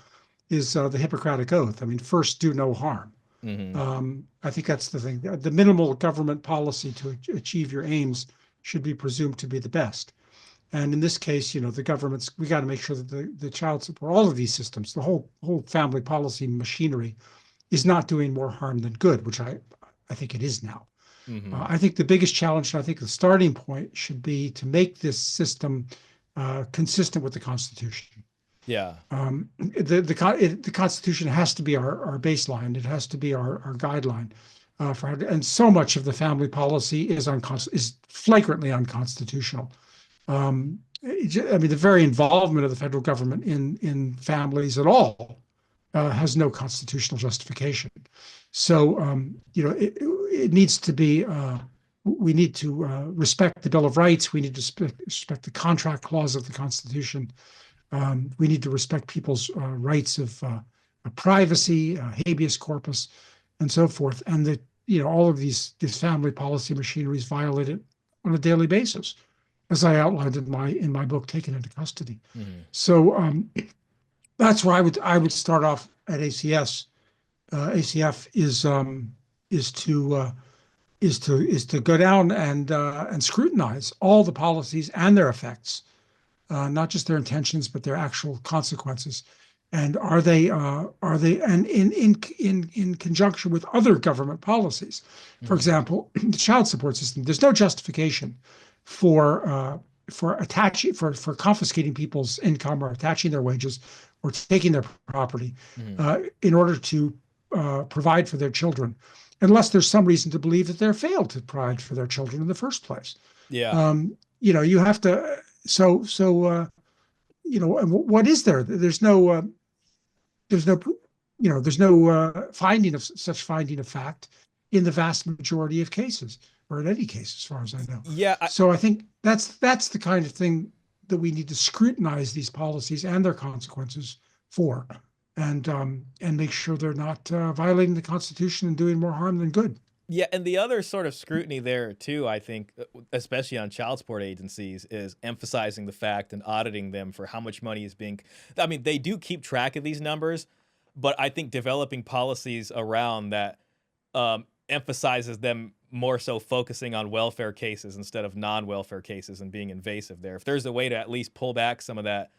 [SPEAKER 2] is the Hippocratic Oath. I mean, first, do no harm.
[SPEAKER 1] Hmm.
[SPEAKER 2] I think that's the thing. The minimal government policy to achieve your aims should be presumed to be the best. And in this case, you know, we got to make sure that the child support, all of these systems, the whole family policy machinery is not doing more harm than good, which I think it is now.
[SPEAKER 1] Hmm.
[SPEAKER 2] I think the biggest challenge, and I think the starting point should be to make this system consistent with the Constitution.
[SPEAKER 1] Yeah.
[SPEAKER 2] The Constitution has to be our baseline. It has to be our guideline and so much of the family policy is flagrantly unconstitutional. I mean, the very involvement of the federal government in families at all has no constitutional justification. So, you know, it needs to be. We need to respect the Bill of Rights. We need to respect the contract clause of the Constitution. We need to respect people's rights of privacy, habeas corpus, and so forth. And that, you know, all of these family policy machineries violate it on a daily basis, as I outlined in my book, Taken into Custody.
[SPEAKER 1] Hmm.
[SPEAKER 2] So that's where I would start off at ACS. ACF is to go down and scrutinize all the policies and their effects, not just their intentions, but their actual consequences. And are they and in conjunction with other government policies? For
[SPEAKER 1] Hmm.
[SPEAKER 2] example, the child support system. There's no justification for confiscating people's income or attaching their wages or taking their property
[SPEAKER 1] Hmm.
[SPEAKER 2] in order to provide for their children, unless there's some reason to believe that they're failed to provide for their children in the first place.
[SPEAKER 1] Yeah.
[SPEAKER 2] You know, you have to. You know, what is there? There's no, you know, there's no such finding of fact in the vast majority of cases, or in any case, as far as I know.
[SPEAKER 1] Yeah.
[SPEAKER 2] So I think that's the kind of thing that we need to scrutinize these policies and their consequences for, and make sure they're not violating the Constitution and doing more harm than good.
[SPEAKER 1] Yeah, and the other sort of scrutiny there too, I think, especially on child support agencies, is emphasizing the fact and auditing them for how much money is being. I mean, they do keep track of these numbers, but I think developing policies around that emphasizes them more, so focusing on welfare cases instead of non-welfare cases and being invasive there. If there's a way to at least pull back some of that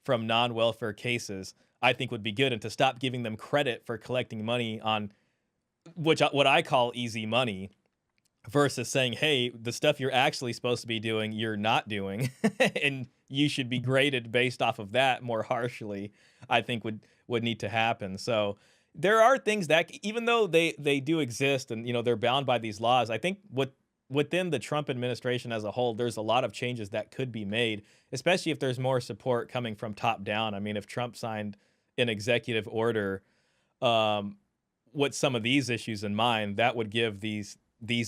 [SPEAKER 1] from non-welfare cases, I think would be good, and to stop giving them credit for collecting money on what I call easy money, versus saying, "Hey, the stuff you're actually supposed to be doing, you're not doing, and you should be graded based off of that more harshly." I think would need to happen. So there are things that, even though they do exist, and you know they're bound by these laws, I think within the Trump administration as a whole, there's a lot of changes that could be made, especially if there's more support coming from top down. I mean, if Trump signed an executive order, um, with some of these issues in mind, that would give these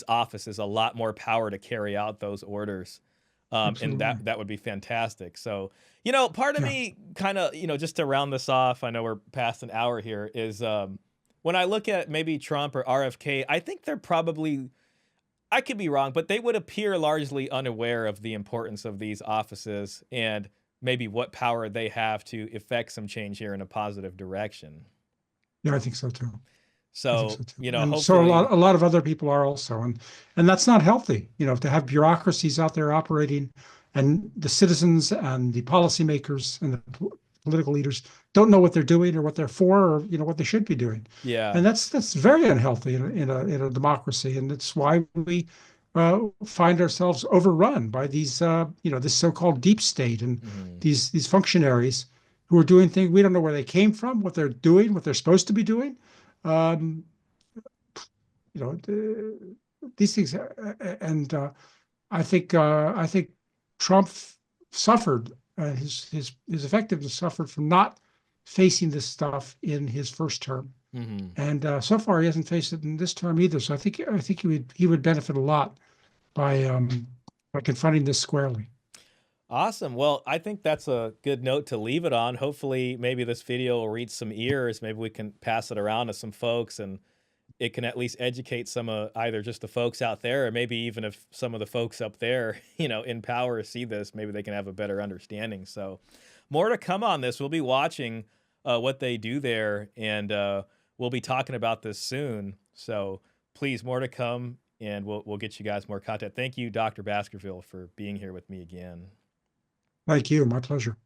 [SPEAKER 1] offices a lot more power to carry out those orders. And
[SPEAKER 2] Absolutely.
[SPEAKER 1] that would be fantastic. So, part of
[SPEAKER 2] Yeah.
[SPEAKER 1] me kind of, just to round this off, I know we're past an hour here, is when I look at maybe Trump or RFK, I think they're probably, I could be wrong, but they would appear largely unaware of the importance of these offices and maybe what power they have to effect some change here in a positive direction.
[SPEAKER 2] Yeah, I think so too. I think
[SPEAKER 1] So,
[SPEAKER 2] so too. And so
[SPEAKER 1] hopefully,
[SPEAKER 2] a lot of other people are also, and that's not healthy, to have bureaucracies out there operating, and the citizens and the policymakers and the political leaders don't know what they're doing or what they're for, or what they should be doing.
[SPEAKER 1] yeah.
[SPEAKER 2] And that's very unhealthy in a democracy, and it's why we find ourselves overrun by these this so-called deep state and
[SPEAKER 1] Mhm.
[SPEAKER 2] these functionaries who are doing things we don't know where they came from, what they're doing, what they're supposed to be doing. Um, these things, and I think Trump suffered, his effectiveness suffered from not facing this stuff in his first term,
[SPEAKER 1] Mhm.
[SPEAKER 2] and so far he hasn't faced it in this term either. So I think he would benefit a lot by confronting this squarely.
[SPEAKER 1] Awesome. Well, I think that's a good note to leave it on. Hopefully, maybe this video will reach some ears. Maybe we can pass it around to some folks and it can at least educate some either just the folks out there or maybe even if some of the folks up there, in power see this, maybe they can have a better understanding. So, more to come on this. We'll be watching what they do there and we'll be talking about this soon. So, please, more to come and we'll get you guys more content. Thank you, Dr. Baskerville, for being here with me again.
[SPEAKER 2] Thank you. My pleasure.